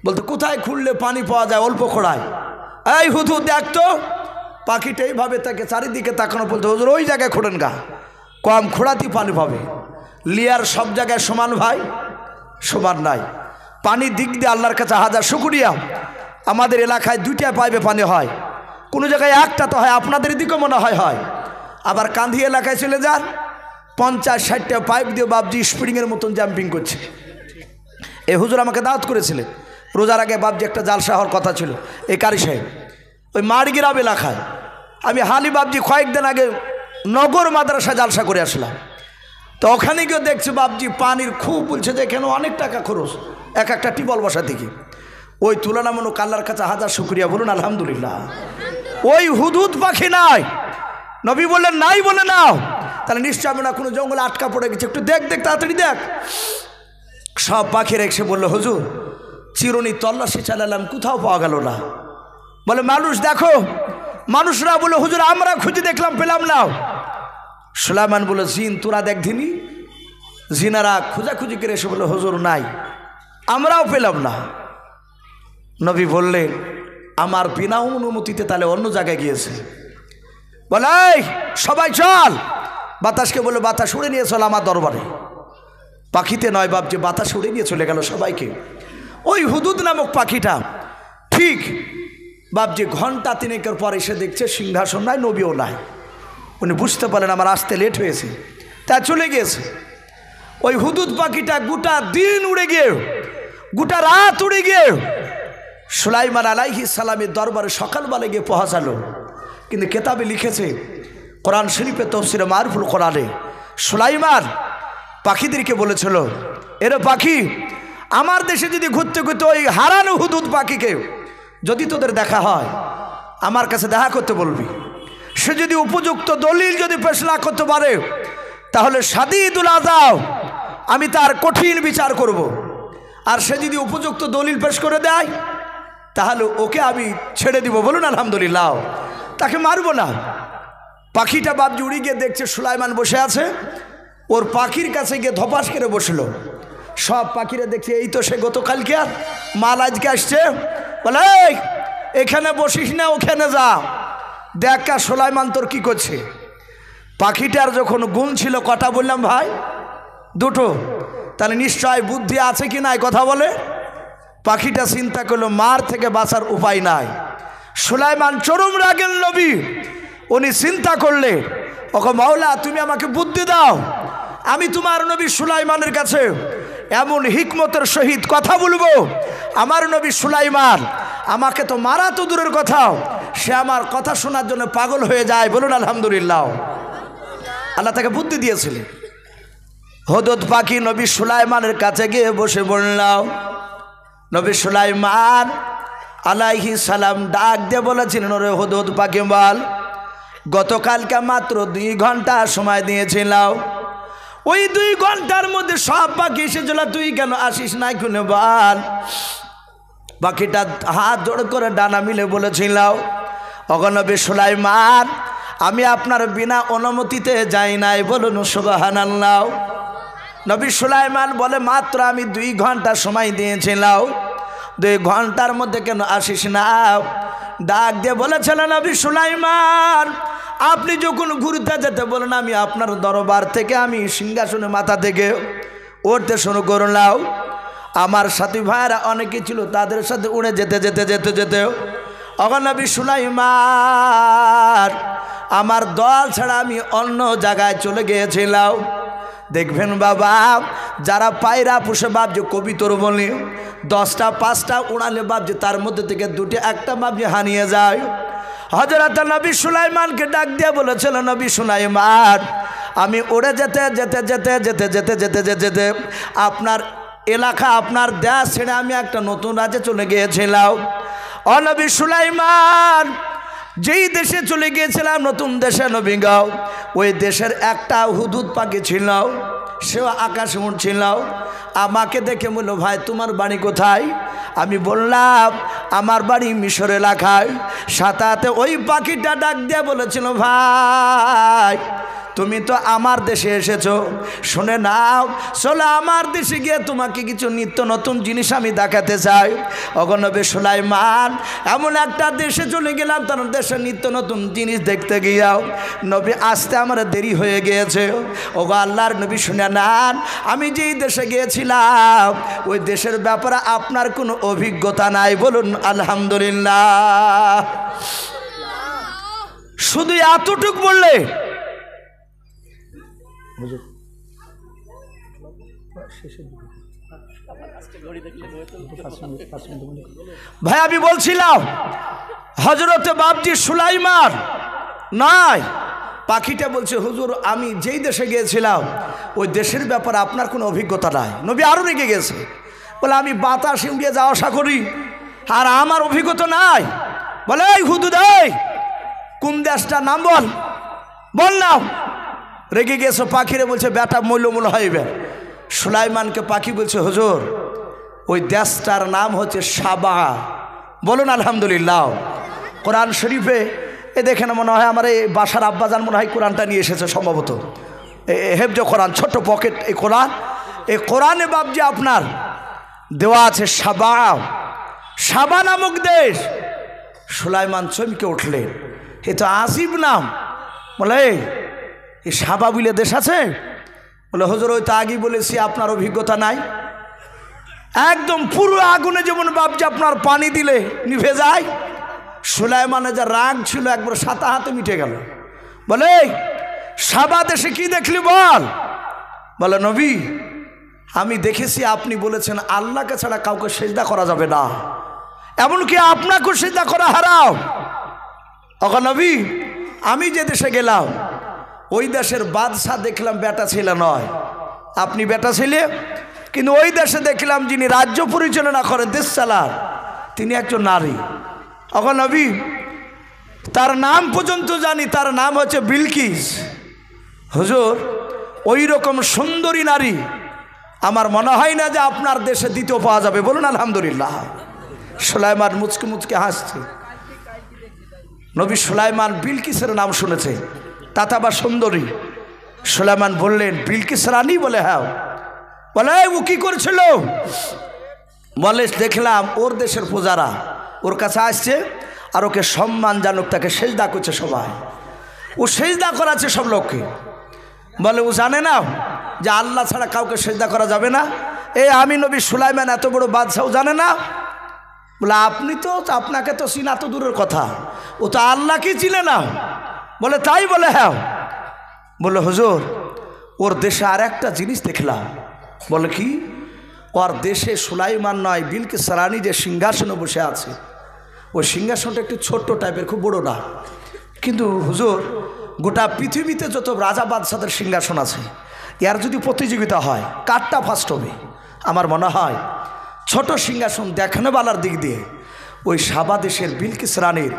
বলতো কোথায় খুললে পানি পাওয়া যায় অল্প খোড়ায়। এই হুদহুদ দেখতো, পাখিটা এইভাবে তাকে চারিদিকে তাকানো, বলতো হুজুর ওই জায়গায় খোঁড়েন গা, কম খোঁড়াতেই পানি পাবে। লিয়ার সব জায়গায় সমান ভাই? সমান নাই। পানির দিক দিয়ে আল্লাহর কাছে হাজার শুকরিয়া, আমাদের এলাকায় 2টা পাইপে পানি হয়, কোনো জায়গায় একটা তো হয়, আপনাদের দিকেও মনে হয় হয়। আবার কান্ধি এলাকায় চলে যান, 50-60টা পাইপ দিয়ে বাবজি স্প্রিংয়ের মতন জাম্পিং করছে। এ হুজুর আমাকে দাওয়াত করেছিলেন, রোজার আগে বাবজি একটা জালসা হওয়ার কথা ছিল এই কারি সাহেব, ওই মাড়গ্রাম এলাকায়। আমি হালি বাবজি কয়েকদিন আগে নগর মাদ্রাসা জালসা করে আসলাম, তো ওখানে গিয়ে দেখছি বাবজি পানির খুব বলছে যে এখানে অনেক টাকা খরচ একটা টিউবওয়েল বসা থেকে। ওই তুলনামূলক আল্লাহর কাছে হাজার শুকরিয়া, বলুন আলহামদুলিল্লাহ। ওই হুদহুদ পাখি নাই। নবী বললেন নাই, বলে নাও তাহলে নিশ্চয় আমরা কোনো জঙ্গলে আটকা পড়ে গেছি, একটু দেখ দেখ তাড়াতাড়ি দেখ। সব পাখিরা এসে বললো হুজুর চিরুনি তল্লাশি চালালাম, কোথাও পাওয়া গেল না। বলে মানুষ দেখো, মানুষরা বলে হুজুর আমরা খুঁজে দেখলাম পেলাম না। সুলাইমান বলে জিন তোরা দেখ ধিনি। জিনারা খোঁজাখুঁজি করে এসে বলে হুজুর নাই, আমরাও পেলাম না। নবী বললেন আমার বিনা অনুমতিতে তাহলে অন্য জায়গায় গিয়েছে। বলে সবাই চল, বাতাসকে বলে বাতাস উড়ে নিয়ে চল আমার দরবারে। পাখিতে নয় বাপ, যে বাতাস উড়ে নিয়ে চলে গেল সবাইকে। ওই হুদুদ নামক পাখিটা ঠিক বাপ যে ঘন্টা তিনেকের পর এসে দেখছে সিংহাসন নাই, নবীও নাই। উনি বুঝতে পারলেন আমার আসতে লেট হয়েছে, তা চলে গিয়েছে। ওই হুদুদ পাখিটা গোটা দিন উড়ে গিয়ে, গোটা রাত উড়ে গিয়ে সুলাইমান আলাইহিস সালামের দরবারে সকালবেলা গিয়ে পৌঁছালো। কিন্তু কেতাবে লিখেছে কোরআন শরীফে তাফসীরে মারুফুল কোরআনে সুলাইমান পাখিদেরকে বলেছিল, এরে পাখি আমার দেশে যদি ঘুরতে ঘুরতে ওই হারানো হুদুদ পাখিকে যদি তোদের দেখা হয় আমার কাছে দেখা করতে বলবি। সে যদি উপযুক্ত দলিল যদি পেশ না করতে পারে তাহলে শাদীদুল আযাব, আমি তার কঠিন বিচার করব। আর সে যদি উপযুক্ত দলিল পেশ করে দেয় তাহলে ওকে আমি ছেড়ে দিব। বলুন আলহামদুলিল্লাহ, তাকে মারব না। পাখিটা বাপজি উড়ে গিয়ে দেখছে সুলাইমান বসে আছে, ওর পাখির কাছে গিয়ে ধপাস করে বসলো। সব পাখিরা দেখছে এই তো সে গতকালকে আর মাল আজকে আসছে। বলে এখানে বসিস না, ওখানে যা, দেখা সুলাইমান তোর কি করছে। পাখিটার যখন গুণ ছিল কটা বললাম ভাই, দুটো। তাহলে নিশ্চয় বুদ্ধি আছে কি নাই কথা বলে। পাখিটা চিন্তা করলো মার থেকে বাঁচার উপায় নাই। সুলাইমান চরম রাগের নবী, উনি চিন্তা করলে ওকে মাওলা তুমি আমাকে বুদ্ধি দাও, আমি তোমার নবী সুলাইমানের কাছে এমন হিকমতের সহিত কথা বলবো, আমার নবী সুলাইমান আমাকে তো মারা তো দূরের কথা, সে আমার কথা শোনার জন্য পাগল হয়ে যায়। বলুন আলহামদুলিল্লাহ, আল্লাহ তাকে বুদ্ধি দিয়েছিলেন। হুদুদ পাখি নবী সুলাইমানের কাছে গিয়ে বসে বললাম, নবী সুলাইমান আলাইহিস সালাম ডাক দিয়ে বলেছিলেন, ওরে হুদুদ পাখি বল, গতকালকে মাত্র 2 ঘন্টা সময় দিয়েছিলাম, ওই 2 ঘন্টার মধ্যে সব পাখি এসেছিল, তুই কেন আসিস নাই খুনে বল। পাখিটা হাত জোড় করে ডানা মিলে বলেছিল, ওগো নবী সুলাইমান আমি আপনার বিনা অনুমতিতে যাই নাই। বলুন সুবহানাল্লাহ। নবী সুলাইমান বলে মাত্র আমি 2 ঘন্টা সময় দিয়েছিলাম, 2 ঘন্টার মধ্যে কেন আসিস না। ডাক দিয়ে বলেছিল, নবী সুলাইমান আপনি যখন ঘুরতে যেতে বলেন আমি আপনার দরবার থেকে আমি সিংহাসনে মাথা থেকে উঠতে শুরু করলাম। আমার সাথী ভাইরা অনেকে ছিল, তাদের সাথে উড়ে যেতে যেতে যেতে যেতে ওগো নবী সুলাইমান আমার দল ছাড়া আমি অন্য জায়গায় চলে গিয়েছিলাম। দেখবেন বাবা যারা পায়রা পুষে বাপজি কবিতর বলে 10টা 5টা উড়ালে বাপজি তার মধ্যে থেকে 2টি 1টা বাপজি হারিয়ে যায়। হযরত নবী সুলাইমানকে ডাক দিয়ে বলেছিল, নবী সুলাইমান আমি উড়ে যেতে যেতে যেতে যেতে যেতে যেতে যেতে যেতে আপনার এলাকা আপনার দেশ ছেড়ে আমি একটা নতুন রাজ্যে চলে গিয়েছিলাম। ও নবী সুলাইমান যেই দেশে চলে গিয়েছিলাম নতুন দেশে নবী গাও, ওই দেশের একটা হুদুদ পাখি ছিল, সেও আকাশে উড়ছিল। আমাকে দেখে বলল, ভাই তোমার বাড়ি কোথায়? আমি বললাম আমার বাড়ি মিশর এলাকায়। সাথে ওই পাখিটা ডাক দিয়ে বলেছিল, ভাই তুমি তো আমার দেশে এসেছো, শুনে নাও চলো আমার দেশে গিয়ে তোমাকে কিছু নিত্য নতুন জিনিস আমি দেখাতে চাই। ওগো নবী সুলাইমান এমন একটা দেশে চলে গেলাম, তার দেশে নিত্য নতুন জিনিস দেখতে গিয়াও নবী আসতে আমার দেরি হয়ে গিয়েছে। ওগো আল্লাহর নবী শুনে নেন, আমি যেই দেশে গিয়েছিলাম ওই দেশের ব্যাপারে আপনার কোনো অভিজ্ঞতা নাই। বলুন আলহামদুলিল্লাহ। শুধু এতটুক বললে ভাই আমি বলছিলাম হযরতে বাপজি সুলাইমান নয়, পাখিটা বলছে হুজুর আমি যেই দেশে গিয়েছিলাম ওই দেশের ব্যাপারে আপনার কোনো অভিজ্ঞতা নাই। নবী আরও রেগে গেছে, বলে আমি বাতাসে উড়িয়ে যাওয়া আশা করি আর আমার অভিজ্ঞতা নাই। বলে এই হুদুদ এই কোন দেশটার নাম বল, বললাম রেগে গেছে পাখিরে, বলছে বেটা মূল্যমূল হইবে। সুলাইমানকে পাখি বলছে হুজুর ওই দেশটার নাম হচ্ছে সাবা। বলুন আলহামদুলিল্লাহ। কোরআন শরীফে এ দেখেন মনে হয় আমার এই বাসার আব্বাজান মনে হয় কোরআনটা নিয়ে এসেছে সম্ভবত, হেফজ কোরআন, ছোট্ট পকেট এই কোরআনে বাবজি আপনার দেওয়া আছে সাবা। সাবা নামক দেশ। সুলাইমান চমকে উঠলেন, এ তো আসিফ নাম। বলে এই সাবা বলে দেশ আছে? বলে হুজুর ওই তো আগেই বলেছি, আপনার অভিজ্ঞতা নাই। একদম পুরো আগুনে যেমন বাবজি আপনার পানি দিলে নিভে যায়, সুলাইমানের যা রাগ ছিল একবার সাতা হাতে মিটে গেল। বলে সাবা দেশে কি দেখলি বল? বলে নবী আমি দেখেছি আপনি বলেছেন আল্লাহকে ছাড়া কাউকে সেজদা করা যাবে না, এমনকি আপনাকেও সেজদা করা হারাম। ওগো নবী আমি যে দেশে গেলাম ওই দেশের বাদশাহ দেখলাম বেটা ছেলে নয়, আপনি বেটা ছেলে, কিন্তু ওই দেশে দেখলাম যিনি রাজ্য পরিচালনা করেন, দেশ চালান, তিনি একজন নারী। ওগো নবী তার নাম পর্যন্ত জানি, তার নাম হচ্ছে বিলকিস। হুজুর ওই রকম সুন্দরী নারী আমার মনে হয় না যে আপনার দেশে দ্বিতীয় পাওয়া যাবে। বলুন আলহামদুলিল্লাহ। সুলাইমান মুচকে মুচকে হাসছে। নবী সুলাইমান বিলকিসের নাম শুনেছে, তাতে আবার সুন্দরী। সুলাইমান বললেন বিলকিস রানী? বলে হ্যাঁ। বলে ও কি করছিল? বলে দেখলাম ওর দেশের পূজারা ওর কাছে আসছে আর ওকে সম্মান জানুক, তাকে সেজদা করছে সবাই, ও সেজদা করাচ্ছে সব লোককে। বলে ও জানে না যে আল্লাহ ছাড়া কাউকে সেজদা করা যাবে না? আমি নবী সুলাইমান এত বড় বাদশাহ জানে না? বলে আপনি তো, আপনাকে তো চিনা তো দূরের কথা, ও তো আল্লাহকে চিনে না। বলে তাই? বলে হ্যাঁ। বলে হুজুর ওর দেশে আর একটা জিনিস দেখলাম। বলে কি? ওর দেশে সুলাইমান নয় বিলকিস রানী যে সিংহাসনে বসে আছে, ওই সিংহাসনটা একটু ছোট্ট টাইপের, খুব বড় না। কিন্তু হুজুর গোটা পৃথিবীতে যত রাজা বাদশাদের সিংহাসন আছে, এর যদি প্রতিযোগিতা হয় কারটা ফার্স্ট হবে? আমার মনে হয় ছোট সিংহাসন দেখানোবালার দিক দিয়ে ওই সাবা দেশের বিলকিস রানীর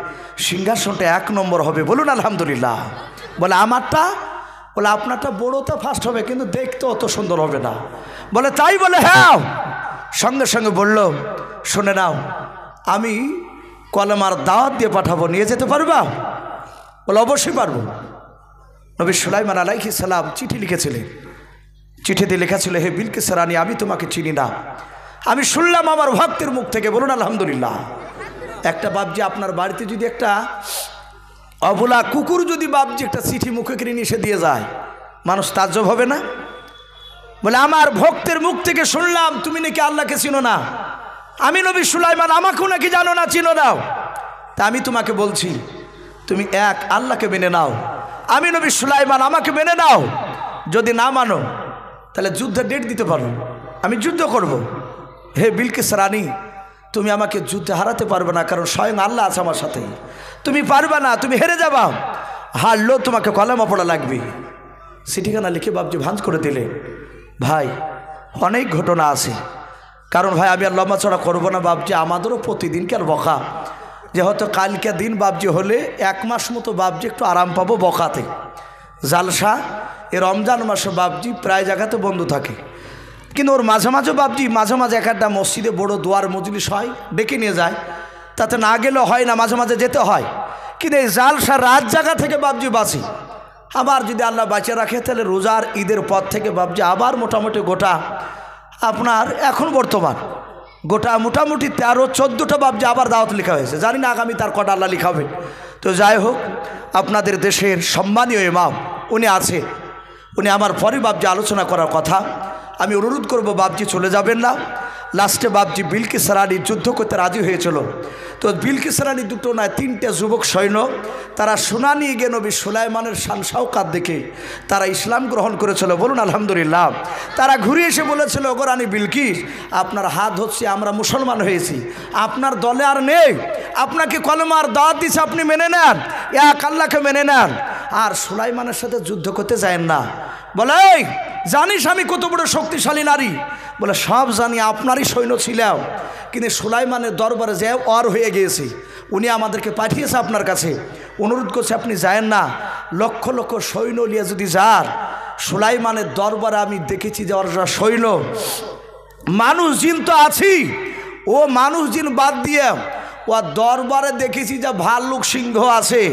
সিংহাসনটা 1 নম্বর হবে। বলুন আলহামদুলিল্লাহ। বলে আমারটা? বলে আপনারটা বড়তে ফার্স্ট হবে, কিন্তু দেখতে অত সুন্দর হবে না। বলে তাই? বলে হ্যাঁ। সঙ্গে সঙ্গে বলল শুনে নাও, আমি কলেমার দাওয়াত দিয়ে পাঠাবো, নিয়ে যেতে পারবা? বলে অবশ্যই পারবো। নবী সুলাইমান আলাইহিস সালাম চিঠি লিখেছিলেন। চিঠিতে লেখা ছিল, হে বিলকিস রানী আমি তোমাকে চিনি না, আমি শুনলাম আমার ভক্তের মুখ থেকে। বলুন আলহামদুলিল্লাহ। একটা বাবজি আপনার বাড়িতে যদি একটা অবলা কুকুর যদি বাবজি একটা চিঠি মুখে কিনে নিয়ে এসে দিয়ে যায়, মানুষ তাজ্জব হবে না? বলে আমার ভক্তের মুখ থেকে শুনলাম তুমি নাকি আল্লাহকে চিনো না। আমি নবী সুলাইমান, আমাকেও নাকি জানো না, চিনো নাও। তা আমি তোমাকে বলছি তুমি এক আল্লাহকে মেনে নাও। আমি নবী সুলাইমান, আমাকে মেনে নাও। যদি না মানো তাহলে যুদ্ধের ডেট দিতে পারো, আমি যুদ্ধ করব। হে বিলকিস রানী তুমি আমাকে যুদ্ধে হারাতে পারবে না, কারণ স্বয়ং আল্লাহ আছে আমার সাথে। তুমি পারবে না, তুমি হেরে যাবা, হারলেও তোমাকে কলেমা পড়া লাগবে। চিঠিখানা লিখে বাবজি ভাঁজ করে দিলে। ভাই অনেক ঘটনা আছে, কারণ ভাই আমি আর লম্বা চড়া করবো না বাবজি, আমাদেরও প্রতিদিনকার বকা, যে হয়তো কালকে দিন বাবজি হলে 1 মাস মতো বাবজি একটু আরাম পাবো বকাতে। জালসা এ রমজান মাসে বাবজি প্রায় জায়গাতে বন্ধ থাকে, কিন্তু ওর মাঝে মাঝে বাবজি মাঝে মাঝে একটা মসজিদে বড় দোয়ার মজলিস হয়, ডেকে নিয়ে যায়, তাতে না গেলেও হয় না, মাঝে মাঝে যেতে হয়। কিন্তু এই জালসা রাত জায়গা থেকে বাবজি বাঁচি। আবার যদি আল্লাহ বাঁচিয়ে রাখে তাহলে রোজার ঈদের পর থেকে বাবজি আবার মোটামুটি গোটা আপনার এখন বর্তমান গোটা মোটামুটি 13-14টা বাবজি আবার দাওয়াত লেখা হয়েছে। জানি না আগামী তার কটা আল্লাহ লিখাবে। তো যাই হোক, আপনাদের দেশের সম্মানীয় ইমাম উনি আছে, উনি আমার পরে বাবজি আলোচনা করার কথা। আমি অনুরোধ করব বাবজি চলে যাবেন না। লাস্টে বাবজি বিলকিস রানী যুদ্ধ করতে রাজি হয়েছিল। তো বিলকিস রানী 2টো নয় 3টে যুবক সৈন্য তারা সোনা নিয়ে গিয়ে নবী সুলাইমানের শান শাওকাত দেখে তারা ইসলাম গ্রহণ করেছিল। বলুন আলহামদুলিল্লাহ। তারা ঘুরে এসে বলেছিল, ওগো রানী বিলকিস আপনার হাত হচ্ছে আমরা মুসলমান হয়েছি, আপনার দলে আর নেই, আপনাকে কলেমার দাওয়াত দিচ্ছে, আপনি মেনে নেন, এক আল্লাহকে মেনে নেন, আর সুলাইমানের সাথে যুদ্ধ করতে যায়েন না। বলে জানিস আমি কত বড় শক্তিশালী নারী? বলে সব জানি, আপনারই সৈন্য ছিলাম, কিন্তু সুলাইমানের দরবারে যে অর হয়ে গিয়েছি, উনি আমাদেরকে পাঠিয়েছে আপনার কাছে, অনুরোধ করছে আপনি যায়েন না। লক্ষ লক্ষ সৈন্য নিয়ে যদি যান, সুলাইমানের দরবারে আমি দেখেছি যে ওর সৈন্য মানুষ জিন তো আছি, ও মানুষ জিন বাদ দিয়ে ও দরবারে দেখেছি যে ভাল্লুক সিংহ আছে।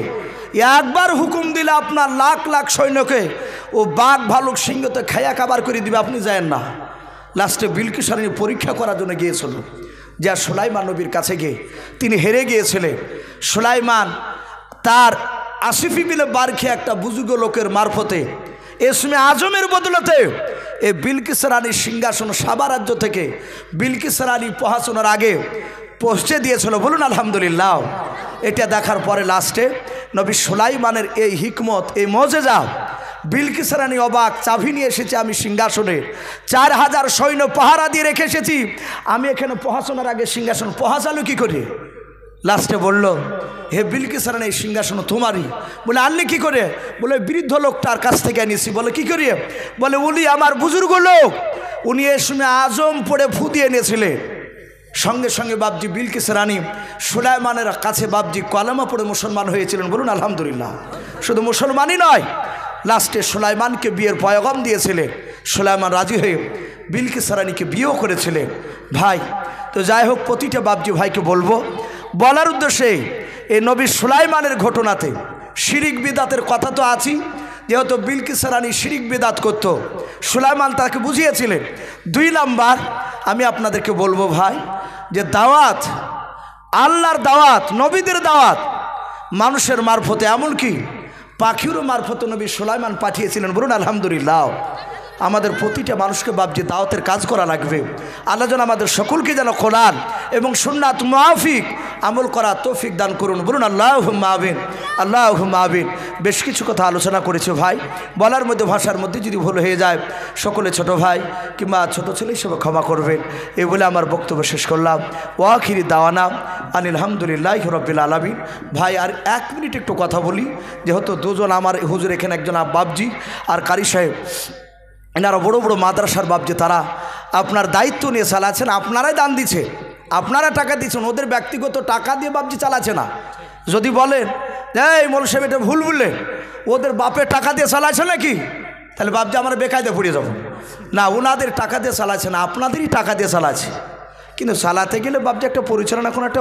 একবার হুকুম দিলে আপনার লাখ লাখ সৈন্যকে ও বাঘ ভাল্লুক সিংহতে খায়া কাবার করে দিবে, আপনি যায়েন না। লাস্টে বিলকিস রানী পরীক্ষা করার জন্য গিয়েছিল, যা সুলাইমান নবীর কাছে গিয়ে তিনি হেরে গিয়েছিলেন। সুলাইমান তার আসিফি বিলে বারখে একটা বুজুর্গ লোকের মারফতে এসমে আজমের বদলতে এই বিলকিস রানীর সিংহাসন সাবা রাজ্য থেকে বিলকিস রানী পৌঁছানোর আগে পৌঁছে দিয়েছিল। বলুন আলহামদুলিল্লাহ। এটা দেখার পরে লাস্টে নবী সুলাইমানের এই হিকমত, এই মজেজা, বিলকিস রানী অবাক। চাবি নিয়ে এসেছি আমি সিংহাসনে, 4000 সৈন্য পাহারা দিয়ে রেখে এসেছি, আমি এখানে পৌঁছানোর আগে সিংহাসন পৌঁছালো কি করে? লাস্টে বলল, হে বিলকিস রানী এই সিংহাসন তোমারই। বলে আনলি কি করে? বলে বৃদ্ধ লোকটার কাছ থেকে এনেছি। বলে কি করিয়ে? বলে উনি আমার বুজুর্গ লোক, উনি এ সময় আজম পড়ে ফু দিয়ে এনেছিলেন। সঙ্গে সঙ্গে বাবজি বিলকিস রানী সুলাইমানের কাছে বাবজি কলেমা পড়ে মুসলমান হয়েছিলেন। বলুন আলহামদুলিল্লাহ। শুধু মুসলমানই নয়, লাস্টে সুলাইমানকে বিয়ের পয়গাম দিয়েছিলেন। সুলাইমান রাজি হয়ে বিলকিস রানীকে বিয়েও করেছিলেন। ভাই তো যাই হোক, প্রতিটা বাবজি ভাইকে বলবো, বলার উদ্দেশ্যে এই নবী সুলাইমানের ঘটনাতে শিরিক বিদাতের কথা তো আছি, যেহেতু বিলকিস রানী শিরিক বিদাত করত, সুলাইমান তাকে বুঝিয়েছিলেন। 2 নাম্বার আমি আপনাদেরকে বলবো ভাই, যে দাওয়াত, আল্লাহর দাওয়াত, নবীদের দাওয়াত মানুষের মারফতে, এমনকি পাখিরও মারফতে নবী সুলাইমান পাঠিয়েছিলেন। বলুন আলহামদুলিল্লাহ। আমাদের প্রতিটা মানুষকে বাবজি দাওয়াতের কাজ করা লাগবে। আল্লাহ যেন আমাদের সকলকে যেন কোরআন এবং সুন্নাত মুআফিক আমল করা তৌফিক দান করুন। বলুন আল্লাহুম্মা আমিন, আল্লাহুম্মা আমিন। বেশ কিছু কথা আলোচনা করেছে ভাই, বলার মধ্যে ভাষার মধ্যে যদি ভুল হয়ে যায় সকলে ছোট ভাই কিংবা ছোট ছেলে হিসেবে ক্ষমা করবেন, এই বলে আমার বক্তব্য শেষ করলাম। ওয়াখিরি দাওয়ানা আনিল হামদুলিল্লাহি রাব্বিল আলামিন। ভাই আর 1 মিনিট একটু কথা বলি, যেহেতু দুজন আমার হুজুর, এখানে একজন বাবজি আর কারি সাহেব, এনারা বড় বড় মাদ্রাসার বাবজি, তারা আপনার দায়িত্ব নিয়ে চালাচ্ছেন, আপনারাই দান দিচ্ছে, আপনারা টাকা দিচ্ছেন, ওদের ব্যক্তিগত টাকা দিয়ে বাবজি চালাচ্ছে না। যদি বলেন এই মৌলভী সাহেব এটা ভুল বললেন, ওদের বাপের টাকা দিয়ে চালাচ্ছে নাকি, তাহলে বাবজি আমরা বেকায়দা পড়ে যাব না। ওনাদের টাকা দিয়ে চালাচ্ছে না, আপনাদেরই টাকা দিয়ে চালাচ্ছে। কিন্তু চালাতে গেলে বাবজি একটা পরিচালনা, কোনো একটা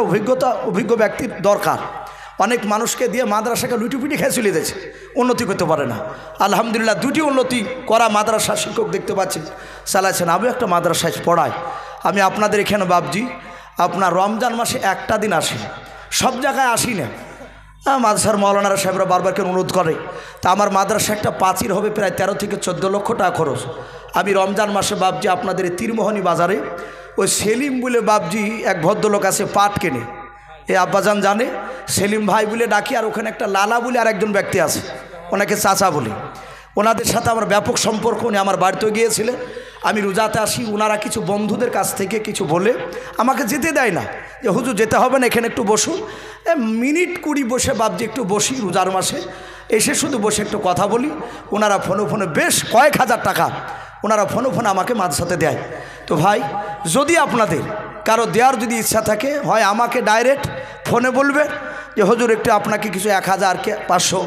অভিজ্ঞ ব্যক্তির দরকার। অনেক মানুষকে দিয়ে মাদ্রাসাকে লুটিপুটি খেয়ে চলে যাচ্ছে, উন্নতি করতে পারে না। আলহামদুলিল্লাহ 2টি উন্নতি করা মাদ্রাসা শিক্ষক দেখতে পাচ্ছি চালাচ্ছেন। আমিও একটা মাদ্রাসায় পড়াই। আমি আপনাদের এখানে বাবজি আপনার রমজান মাসে একটা দিন আসি, সব জায়গায় আসি না। মাদ্রাসার মৌলানারা সাহেবরা বারবার কেন অনুরোধ করে, তা আমার মাদ্রাসা একটা প্রাচীর হবে প্রায় 13 থেকে 14 লক্ষ টাকা খরচ। আমি রমজান মাসে বাবজি আপনাদের এই তীরমোহনী বাজারে ওই সেলিম বলে বাবজি এক ভদ্রলোক আছে, পাট কেনে, এ আব্বাজান জানে, সেলিম ভাই বলে ডাকি। আর ওখানে একটা লালা বলে আর একজন ব্যক্তি আছে, ওনাকে চাচা বলি। ওনাদের সাথে আমার ব্যাপক সম্পর্ক। উনি আমার বাড়িতেও গিয়েছিলেন। আমি রোজাতে আসি, ওনারা কিছু বন্ধুদের কাছ থেকে কিছু বলে আমাকে যেতে দেয় না, যে হুজুর যেতে হবে না, এখানে একটু বসুন। মিনিট 20 বসে বাবজি একটু বসি রোজার মাসে, এসে শুধু বসে একটু কথা বলি। ওনারা ফোনে বেশ কয়েক হাজার টাকা ওনারা ফোনে আমাকে মাদ্রাসাতে দেয়। তো ভাই যদি আপনাদের কারো দেওয়ার যদি ইচ্ছা থাকে, হয় আমাকে ডাইরেক্ট ফোনে বলবে যে হুজুর একটু আপনাকে কিছু 1000 কে 500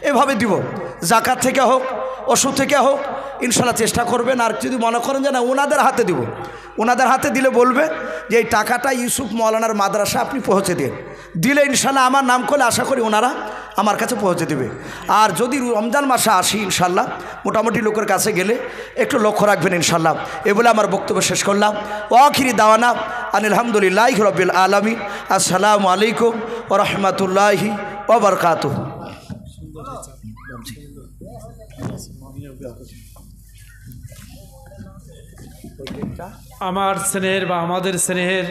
এভাবে দিব, জাকাত থেকে হোক, ওষুধ থেকে হোক, ইনশাল্লাহ চেষ্টা করবেন। আর যদি মনে করেন যে না ওনাদের হাতে দিব, ওনাদের হাতে দিলে বলবে যে এই টাকাটা ইউসুফ মৌলানার মাদ্রাসা আপনি পৌঁছে দিলে ইনশাল্লাহ আমার নাম করলে আশা করি ওনারা আমার কাছে পৌঁছে দেবে। আর যদি রমজান মাসে আসি ইনশাল্লাহ মোটামুটি লোকের কাছে গেলে একটু লক্ষ্য রাখবেন ইনশাল্লাহ। এ বলে আমার বক্তব্য শেষ করলাম। ওয়াখিরি দাওয়ানা আনিল হামদুলিল্লাহি রাব্বিল আলামিন। আসসালামু আলাইকুম ওয়া রাহমাতুল্লাহি ওয়া বারাকাতুহু। আমার স্নেহের বা আমাদের স্নেহের